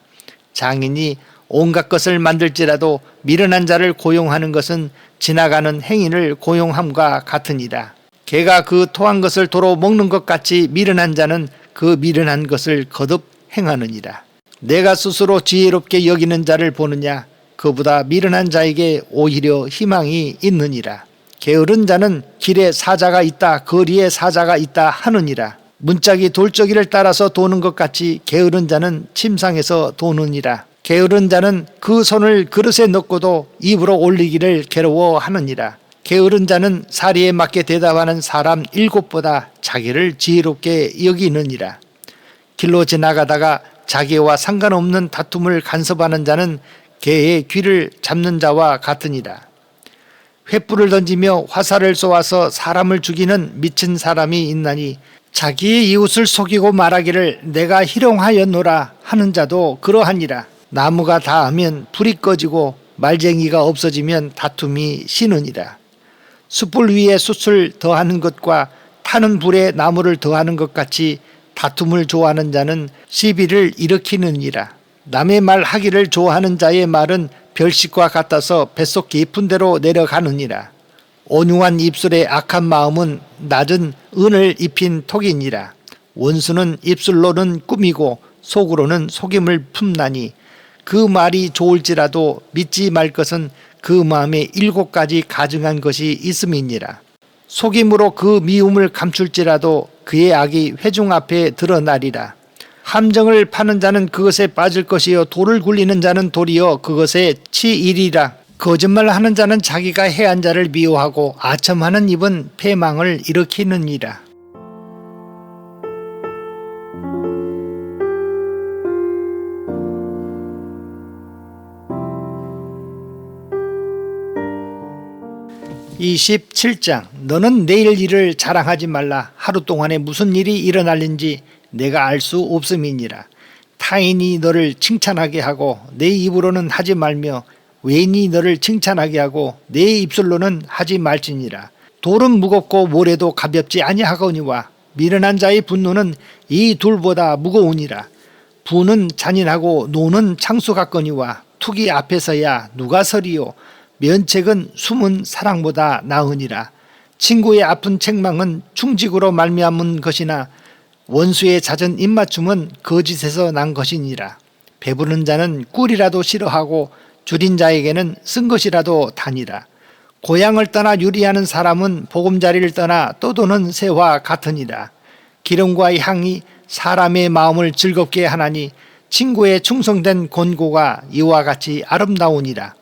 장인이 온갖 것을 만들지라도 미련한 자를 고용하는 것은 지나가는 행인을 고용함과 같으니라. 개가 그 토한 것을 도로 먹는 것 같이 미련한 자는 그 미련한 것을 거듭 행하느니라. 내가 스스로 지혜롭게 여기는 자를 보느냐? 그보다 미련한 자에게 오히려 희망이 있느니라. 게으른 자는 길에 사자가 있다 거리에 사자가 있다 하느니라. 문짝이 돌저기를 따라서 도는 것 같이 게으른 자는 침상에서 도느니라. 게으른 자는 그 손을 그릇에 넣고도 입으로 올리기를 괴로워하느니라. 게으른 자는 사리에 맞게 대답하는 사람 7보다 자기를 지혜롭게 여기느니라. 길로 지나가다가 자기와 상관없는 다툼을 간섭하는 자는 개의 귀를 잡는 자와 같으니라. 횃불을 던지며 화살을 쏘아서 사람을 죽이는 미친 사람이 있나니 자기의 이웃을 속이고 말하기를 내가 희롱하였노라 하는 자도 그러하니라. 나무가 닿으면 불이 꺼지고 말쟁이가 없어지면 다툼이 쉬느니라. 숯불 위에 숯을 더하는 것과 타는 불에 나무를 더하는 것 같이 다툼을 좋아하는 자는 시비를 일으키느니라. 남의 말 하기를 좋아하는 자의 말은 별식과 같아서 뱃속 깊은 데로 내려가느니라. 온유한 입술의 악한 마음은 낮은 은을 입힌 톡이니라. 원수는 입술로는 꾸미고 속으로는 속임을 품나니 그 말이 좋을지라도 믿지 말 것은 그 마음에 7가지 가증한 것이 있음이니라. 속임으로 그 미움을 감출지라도 그의 악이 회중 앞에 드러나리라. 함정을 파는 자는 그것에 빠질 것이요 돌을 굴리는 자는 도리어 그것에 치이리라. 거짓말하는 자는 자기가 해한 자를 미워하고 아첨하는 입은 패망을 일으키느니라. (27장) 너는 내일 일을 자랑하지 말라. 하루 동안에 무슨 일이 일어날는지 내가 알 수 없음이니라. 타인이 너를 칭찬하게 하고 내 입으로는 하지 말며 외인이 너를 칭찬하게 하고 내 입술로는 하지 말지니라. 돌은 무겁고 모래도 가볍지 아니하거니와 미련한 자의 분노는 이 둘보다 무거우니라. 부는 잔인하고 노는 창수 같거니와 투기 앞에서야 누가 서리요. 면책은 숨은 사랑보다 나으니라. 친구의 아픈 책망은 충직으로 말미암은 것이나 원수의 잦은 입맞춤은 거짓에서 난 것이니라. 배부른 자는 꿀이라도 싫어하고 줄인 자에게는 쓴 것이라도 다니라. 고향을 떠나 유리하는 사람은 보금자리를 떠나 떠도는 새와 같으니라. 기름과 향이 사람의 마음을 즐겁게 하나니 친구의 충성된 권고가 이와 같이 아름다우니라.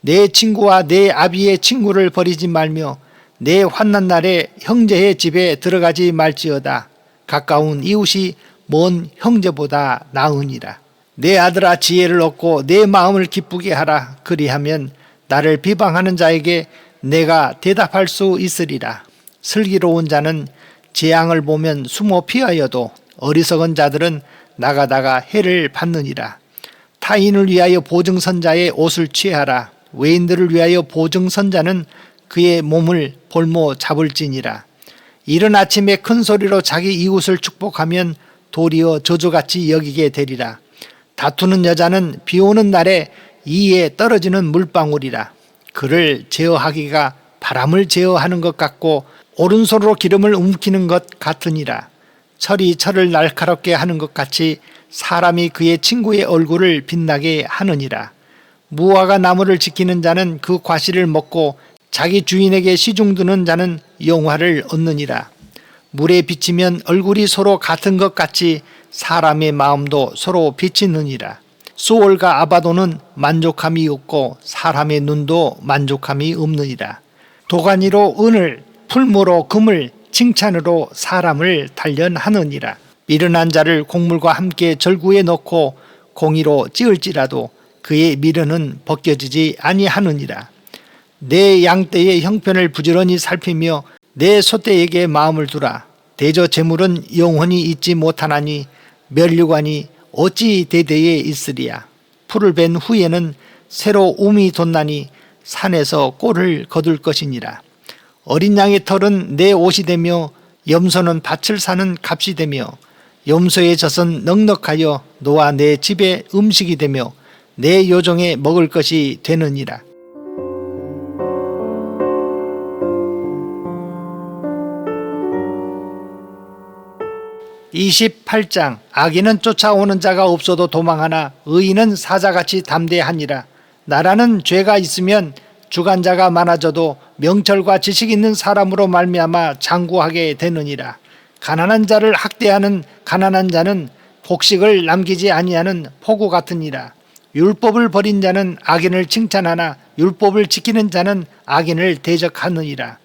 내 친구와 내 아비의 친구를 버리지 말며 내 환난 날에 형제의 집에 들어가지 말지어다. 가까운 이웃이 먼 형제보다 나으니라. 내 아들아 지혜를 얻고 내 마음을 기쁘게 하라. 그리하면 나를 비방하는 자에게 내가 대답할 수 있으리라. 슬기로운 자는 재앙을 보면 숨어 피하여도 어리석은 자들은 나가다가 해를 받느니라. 타인을 위하여 보증선자의 옷을 취하라. 외인들을 위하여 보증선자는 그의 몸을 볼모 잡을지니라. 이른 아침에 큰 소리로 자기 이웃을 축복하면 도리어 저주같이 여기게 되리라. 다투는 여자는 비 오는 날에 이에 떨어지는 물방울이라. 그를 제어하기가 바람을 제어하는 것 같고 오른손으로 기름을 움키는 것 같으니라. 철이 철을 날카롭게 하는 것 같이 사람이 그의 친구의 얼굴을 빛나게 하느니라. 무화과 나무를 지키는 자는 그 과실을 먹고 자기 주인에게 시중드는 자는 영화를 얻느니라. 물에 비치면 얼굴이 서로 같은 것 같이 사람의 마음도 서로 비치느니라. 수월과 아바도는 만족함이 없고 사람의 눈도 만족함이 없느니라. 도가니로 은을, 풀무로 금을, 칭찬으로 사람을 단련하느니라. 미련한 자를 곡물과 함께 절구에 넣고 공의로 찌을지라도 그의 미련은 벗겨지지 아니하느니라. 내 양떼의 형편을 부지런히 살피며 내 소떼에게 마음을 두라. 대저 재물은 영원히 있지 못하나니 면류관이 어찌 대대에 있으리야. 풀을 벤 후에는 새로 움이 돋나니 산에서 꼴을 거둘 것이니라. 어린 양의 털은 내 옷이 되며 염소는 밭을 사는 값이 되며 염소의 젖은 넉넉하여 너와 내 집의 음식이 되며 내 요종에 먹을 것이 되느니라. 28장. 악인은 쫓아오는 자가 없어도 도망하나 의인은 사자같이 담대하니라. 나라는 죄가 있으면 주관자가 많아져도 명철과 지식 있는 사람으로 말미암아 장구하게 되느니라. 가난한 자를 학대하는 가난한 자는 곡식을 남기지 아니하는 포구 같으니라. 율법을 버린 자는 악인을 칭찬하나 율법을 지키는 자는 악인을 대적하느니라.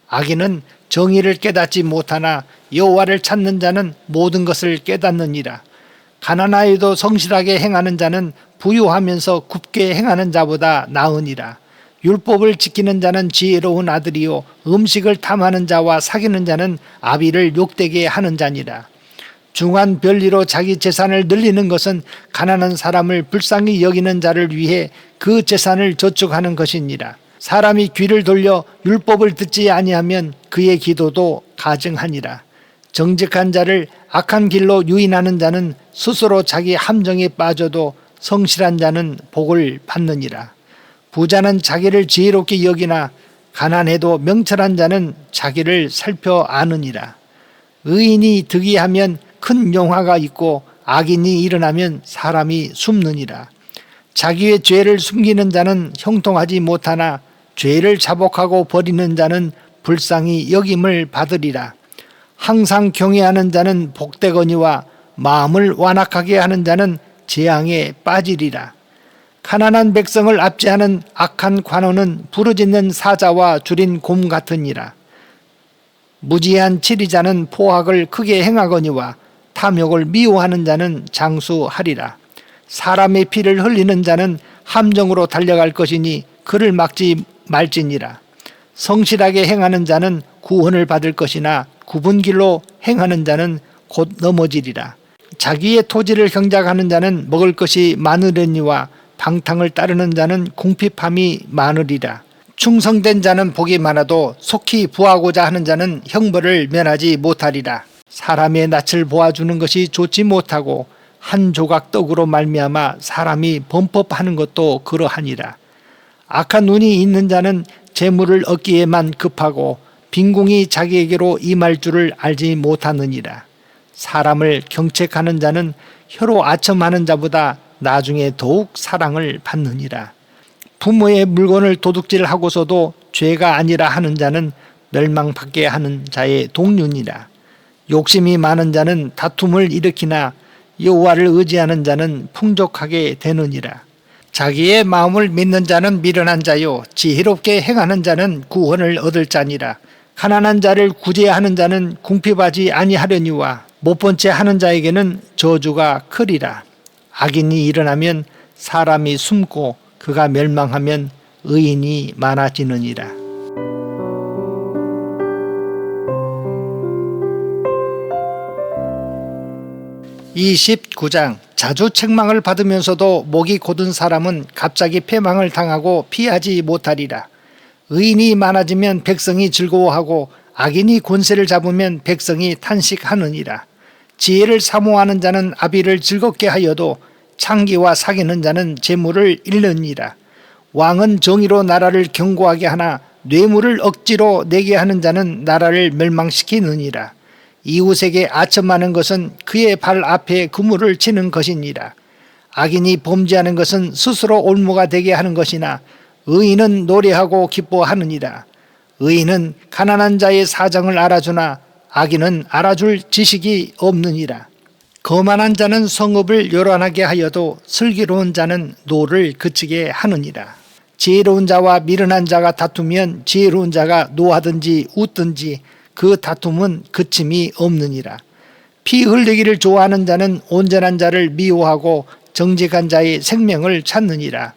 악인은 정의를 깨닫지 못하나 여호와를 찾는 자는 모든 것을 깨닫느니라. 가난하여도 성실하게 행하는 자는 부유하면서 굽게 행하는 자보다 나으니라. 율법을 지키는 자는 지혜로운 아들이요 음식을 탐하는 자와 사귀는 자는 아비를 욕되게 하는 자니라. 중한 별리로 자기 재산을 늘리는 것은 가난한 사람을 불쌍히 여기는 자를 위해 그 재산을 저축하는 것이니라. 사람이 귀를 돌려 율법을 듣지 아니하면 그의 기도도 가증하니라. 정직한 자를 악한 길로 유인하는 자는 스스로 자기 함정에 빠져도 성실한 자는 복을 받느니라. 부자는 자기를 지혜롭게 여기나 가난해도 명철한 자는 자기를 살펴 아느니라. 의인이 득이하면 큰 영화가 있고 악인이 일어나면 사람이 숨느니라. 자기의 죄를 숨기는 자는 형통하지 못하나 죄를 자복하고 버리는 자는 불쌍히 여김을 받으리라. 항상 경외하는 자는 복되거니와 마음을 완악하게 하는 자는 재앙에 빠지리라. 가난한 백성을 압제하는 악한 관원은 부르짖는 사자와 줄인 곰 같으니라. 무지한 치리자는 포악을 크게 행하거니와 탐욕을 미워하는 자는 장수하리라. 사람의 피를 흘리는 자는 함정으로 달려갈 것이니 그를 막지 말지니라. 성실하게 행하는 자는 구원을 받을 것이나 굽은 길로 행하는 자는 곧 넘어지리라. 자기의 토지를 경작하는 자는 먹을 것이 많으려니와 방탕을 따르는 자는 궁핍함이 많으리라. 충성된 자는 복이 많아도 속히 부하고자 하는 자는 형벌을 면하지 못하리라. 사람의 낯을 보아주는 것이 좋지 못하고 한 조각 떡으로 말미암아 사람이 범법하는 것도 그러하니라. 악한 눈이 있는 자는 재물을 얻기에만 급하고 빈궁이 자기에게로 임할 줄을 알지 못하느니라. 사람을 경책하는 자는 혀로 아첨하는 자보다 나중에 더욱 사랑을 받느니라. 부모의 물건을 도둑질하고서도 죄가 아니라 하는 자는 멸망받게 하는 자의 동륜이라. 욕심이 많은 자는 다툼을 일으키나 여호와를 의지하는 자는 풍족하게 되느니라. 자기의 마음을 믿는 자는 미련한 자요 지혜롭게 행하는 자는 구원을 얻을 자니라. 가난한 자를 구제하는 자는 궁핍하지 아니하려니와 못본 채 하는 자에게는 저주가 크리라. 악인이 일어나면 사람이 숨고 그가 멸망하면 의인이 많아지느니라. (29장) 자주 책망을 받으면서도 목이 곧은 사람은 갑자기 패망을 당하고 피하지 못하리라. 의인이 많아지면 백성이 즐거워하고 악인이 권세를 잡으면 백성이 탄식하느니라. 지혜를 사모하는 자는 아비를 즐겁게 하여도 창기와 사귀는 자는 재물을 잃느니라. 왕은 정의로 나라를 견고하게 하나 뇌물을 억지로 내게 하는 자는 나라를 멸망시키느니라. 이웃에게 아첨하는 것은 그의 발 앞에 그물을 치는 것이니라. 악인이 범죄하는 것은 스스로 올무가 되게 하는 것이나 의인은 노래하고 기뻐하느니라. 의인은 가난한 자의 사정을 알아주나 악인은 알아줄 지식이 없느니라. 거만한 자는 성읍을 요란하게 하여도 슬기로운 자는 노를 그치게 하느니라. 지혜로운 자와 미련한 자가 다투면 지혜로운 자가 노하든지 웃든지 그 다툼은 그침이 없느니라. 피 흘리기를 좋아하는 자는 온전한 자를 미워하고 정직한 자의 생명을 찾느니라.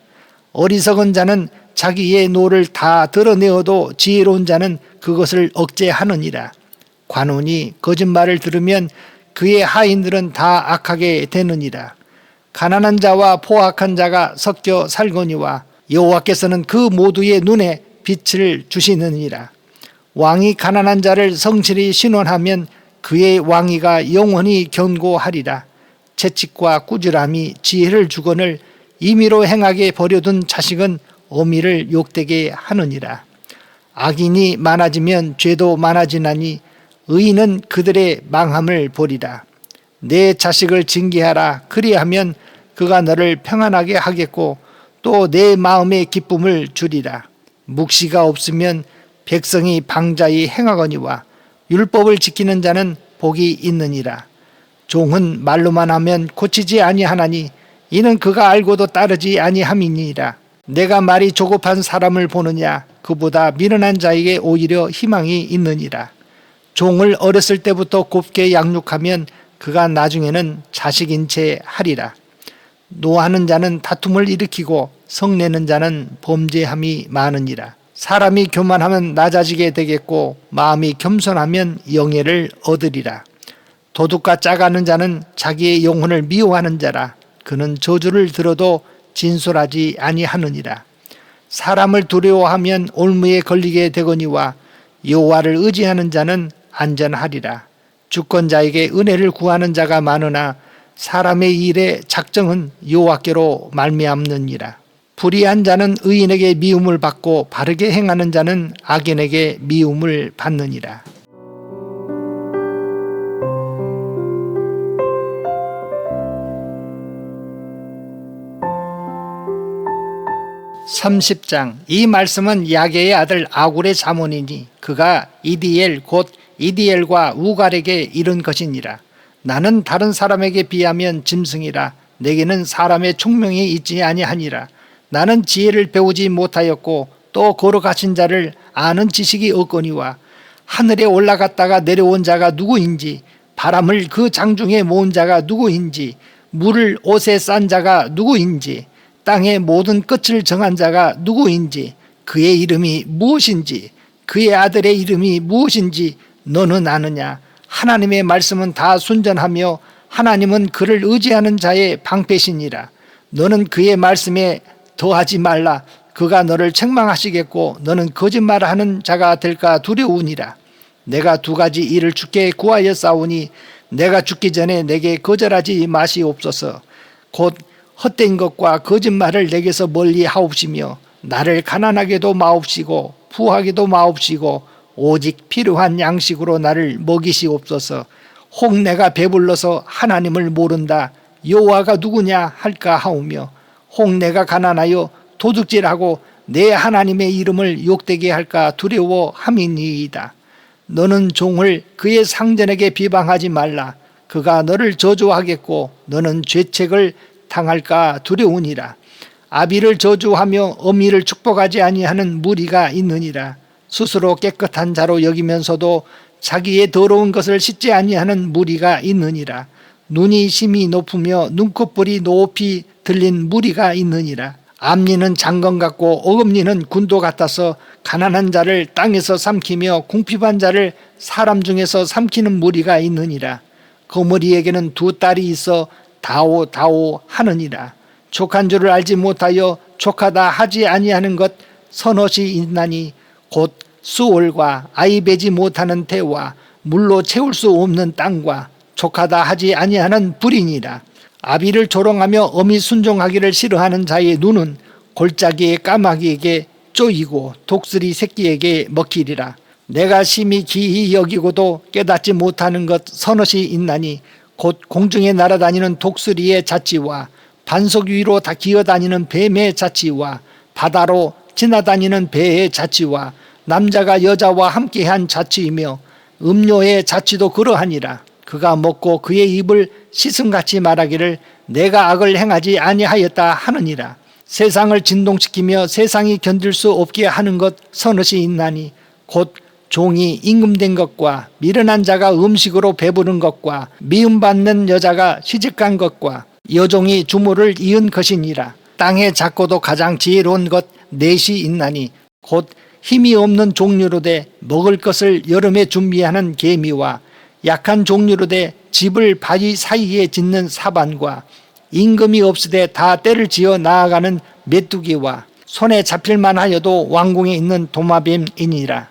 어리석은 자는 자기의 노를 다 드러내어도 지혜로운 자는 그것을 억제하느니라. 관원이 거짓말을 들으면 그의 하인들은 다 악하게 되느니라. 가난한 자와 포악한 자가 섞여 살거니와 여호와께서는 그 모두의 눈에 빛을 주시느니라. 왕이 가난한 자를 성실히 신원하면 그의 왕위가 영원히 견고하리라. 채찍과 꾸지람이 지혜를 주거늘 임의로 행하게 버려둔 자식은 어미를 욕되게 하느니라. 악인이 많아지면 죄도 많아지나니 의인은 그들의 망함을 보리라. 내 자식을 징계하라. 그리하면 그가 너를 평안하게 하겠고 또 내 마음의 기쁨을 주리라. 묵시가 없으면 백성이 방자히 행하거니와 율법을 지키는 자는 복이 있느니라. 종은 말로만 하면 고치지 아니하나니 이는 그가 알고도 따르지 아니함이니라. 내가 말이 조급한 사람을 보느냐? 그보다 미련한 자에게 오히려 희망이 있느니라. 종을 어렸을 때부터 곱게 양육하면 그가 나중에는 자식인 채 하리라. 노하는 자는 다툼을 일으키고 성내는 자는 범죄함이 많으니라. 사람이 교만하면 낮아지게 되겠고 마음이 겸손하면 영예를 얻으리라. 도둑과 짜가는 자는 자기의 영혼을 미워하는 자라. 그는 저주를 들어도 진솔하지 아니하느니라. 사람을 두려워하면 올무에 걸리게 되거니와 여호와를 의지하는 자는 안전하리라. 주권자에게 은혜를 구하는 자가 많으나 사람의 일의 작정은 여호와께로 말미암느니라. 불의한 자는 의인에게 미움을 받고 바르게 행하는 자는 악인에게 미움을 받느니라. (30장) 이 말씀은 야게의 아들 아굴의 자문이니 그가 이디엘 곧 이디엘과 우갈에게 이른 것이니라. 나는 다른 사람에게 비하면 짐승이라. 내게는 사람의 총명이 있지 아니하니라. 나는 지혜를 배우지 못하였고 또 거룩하신 자를 아는 지식이 없거니와 하늘에 올라갔다가 내려온 자가 누구인지 바람을 그 장중에 모은 자가 누구인지 물을 옷에 싼 자가 누구인지 땅의 모든 끝을 정한 자가 누구인지 그의 이름이 무엇인지 그의 아들의 이름이 무엇인지 너는 아느냐? 하나님의 말씀은 다 순전하며 하나님은 그를 의지하는 자의 방패시니라. 너는 그의 말씀에 더하지 말라. 그가 너를 책망하시겠고 너는 거짓말하는 자가 될까 두려우니라. 내가 두 가지 일을 주께 구하였사오니 내가 죽기 전에 내게 거절하지 마시옵소서. 곧 헛된 것과 거짓말을 내게서 멀리 하옵시며 나를 가난하게도 마옵시고 부하게도 마옵시고 오직 필요한 양식으로 나를 먹이시옵소서. 혹 내가 배불러서 하나님을 모른다 여호와가 누구냐 할까 하오며 혹 내가 가난하여 도둑질하고 내 하나님의 이름을 욕되게 할까 두려워함이니이다. 너는 종을 그의 상전에게 비방하지 말라. 그가 너를 저주하겠고 너는 죄책을 당할까 두려우니라. 아비를 저주하며 어미를 축복하지 아니하는 무리가 있느니라. 스스로 깨끗한 자로 여기면서도 자기의 더러운 것을 씻지 아니하는 무리가 있느니라. 눈이 심히 높으며 눈꺼풀이 높이 들린 무리가 있느니라. 앞니는 장건 같고 어금니는 군도 같아서 가난한 자를 땅에서 삼키며 궁핍한 자를 사람 중에서 삼키는 무리가 있느니라. 거머리에게는 두 딸이 있어 다오 다오 하느니라. 족한 줄을 알지 못하여 족하다 하지 아니하는 것 서넛이 있나니 곧 수월과 아이 베지 못하는 태와 물로 채울 수 없는 땅과 족하다 하지 아니하는 불이니라. 아비를 조롱하며 어미 순종하기를 싫어하는 자의 눈은 골짜기의 까마귀에게 쪼이고 독수리 새끼에게 먹히리라. 내가 심히 기이 여기고도 깨닫지 못하는 것 서너시 있나니 곧 공중에 날아다니는 독수리의 자치와 반석 위로 다 기어다니는 뱀의 자치와 바다로 지나다니는 배의 자치와 남자가 여자와 함께한 자치이며 음료의 자치도 그러하니라. 그가 먹고 그의 입을 씻음같이 말하기를 내가 악을 행하지 아니하였다 하느니라. 세상을 진동시키며 세상이 견딜 수 없게 하는 것 서너시 있나니 곧 종이 임금된 것과 미련한 자가 음식으로 배부른 것과 미움받는 여자가 시집간 것과 여종이 주모를 이은 것이니라. 땅에 작고도 가장 지혜로운 것 넷이 있나니 곧 힘이 없는 종류로 돼 먹을 것을 여름에 준비하는 개미와 약한 종류로 돼 집을 바위 사이에 짓는 사반과 임금이 없으되 다 때를 지어 나아가는 메뚜기와 손에 잡힐만 하여도 왕궁에 있는 도마뱀이니라.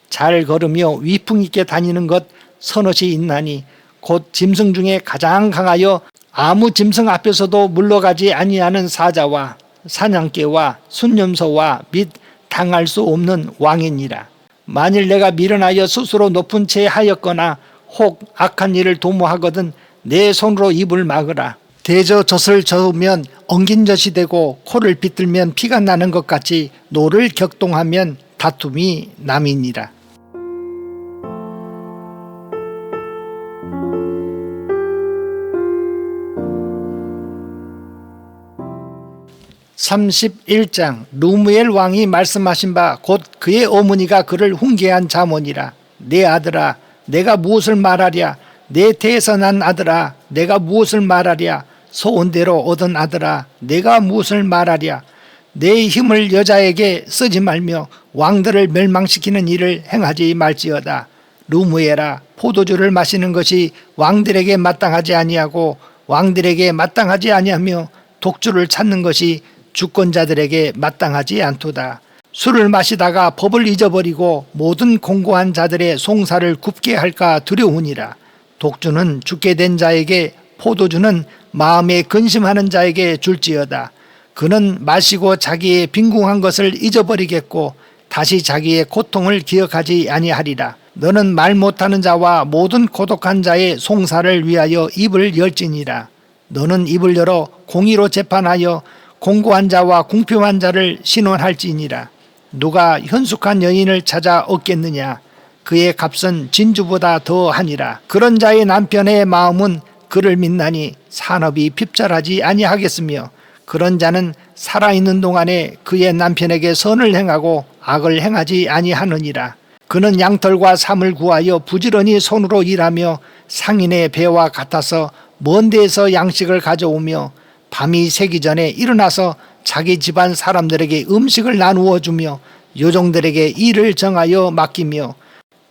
잘 걸으며 위풍 있게 다니는 것 서너시 있나니 곧 짐승 중에 가장 강하여 아무 짐승 앞에서도 물러가지 아니하는 사자와 사냥개와 순념소와 및 당할 수 없는 왕이니라. 만일 내가 미련하여 스스로 높은 채 하였거나 혹 악한 일을 도모하거든 내 손으로 입을 막으라. 대저 젖을 저으면 엉긴 젖이 되고 코를 비틀면 피가 나는 것 같이 노를 격동하면 다툼이 남이니라. (31장) 루무엘 왕이 말씀하신 바 곧 그의 어머니가 그를 훈계한 잠언이라. 내 아들아 내가 무엇을 말하랴. 내 태에서 난 아들아 내가 무엇을 말하랴. 소원대로 얻은 아들아 내가 무엇을 말하랴. 내 힘을 여자에게 쓰지 말며 왕들을 멸망시키는 일을 행하지 말지어다. 루무엘아 포도주를 마시는 것이 왕들에게 마땅하지 아니하고 왕들에게 마땅하지 아니하며 독주를 찾는 것이 주권자들에게 마땅하지 않도다. 술을 마시다가 법을 잊어버리고 모든 공고한 자들의 송사를 굽게 할까 두려우니라. 독주는 죽게 된 자에게 포도주는 마음에 근심하는 자에게 줄지어다. 그는 마시고 자기의 빈궁한 것을 잊어버리겠고 다시 자기의 고통을 기억하지 아니하리라. 너는 말 못하는 자와 모든 고독한 자의 송사를 위하여 입을 열지니라. 너는 입을 열어 공의로 재판하여 공고한 자와 궁핍한 자를 신원할지니라. 누가 현숙한 여인을 찾아 얻겠느냐. 그의 값은 진주보다 더하니라. 그런 자의 남편의 마음은 그를 믿나니 산업이 핍절하지 아니하겠으며 그런 자는 살아있는 동안에 그의 남편에게 선을 행하고 악을 행하지 아니하느니라. 그는 양털과 삼을 구하여 부지런히 손으로 일하며 상인의 배와 같아서 먼 데에서 양식을 가져오며 밤이 새기 전에 일어나서 자기 집안 사람들에게 음식을 나누어 주며 요종들에게 일을 정하여 맡기며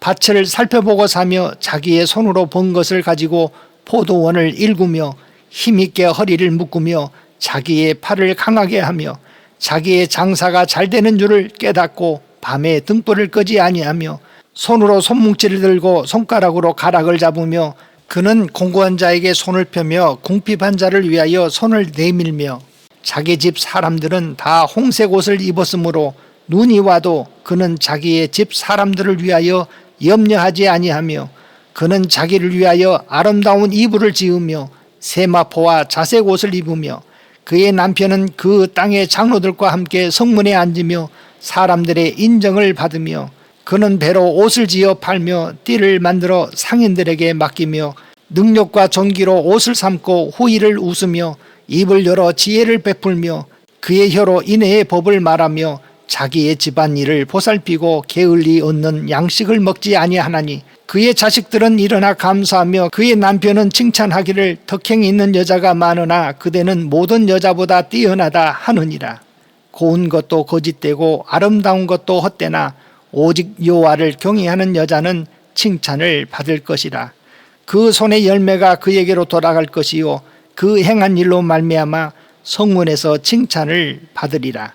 밭을 살펴보고 사며 자기의 손으로 번 것을 가지고 포도원을 일구며 힘있게 허리를 묶으며 자기의 팔을 강하게 하며 자기의 장사가 잘 되는 줄을 깨닫고 밤에 등불을 끄지 아니하며 손으로 손뭉치를 들고 손가락으로 가락을 잡으며 그는 공고한 자에게 손을 펴며 궁핍한 자를 위하여 손을 내밀며 자기 집 사람들은 다 홍색 옷을 입었으므로 눈이 와도 그는 자기의 집 사람들을 위하여 염려하지 아니하며 그는 자기를 위하여 아름다운 이불을 지으며 세마포와 자색 옷을 입으며 그의 남편은 그 땅의 장로들과 함께 성문에 앉으며 사람들의 인정을 받으며 그는 배로 옷을 지어 팔며 띠를 만들어 상인들에게 맡기며 능력과 존귀로 옷을 삼고 후일을 웃으며 입을 열어 지혜를 베풀며 그의 혀로 인애의 법을 말하며 자기의 집안일을 보살피고 게을리 얻는 양식을 먹지 아니하나니 그의 자식들은 일어나 감사하며 그의 남편은 칭찬하기를 덕행이 있는 여자가 많으나 그대는 모든 여자보다 뛰어나다 하느니라. 고운 것도 거짓되고 아름다운 것도 헛되나 오직 여호와를 경외하는 여자는 칭찬을 받을 것이라. 그 손의 열매가 그에게로 돌아갈 것이요 그 행한 일로 말미암아 성문에서 칭찬을 받으리라.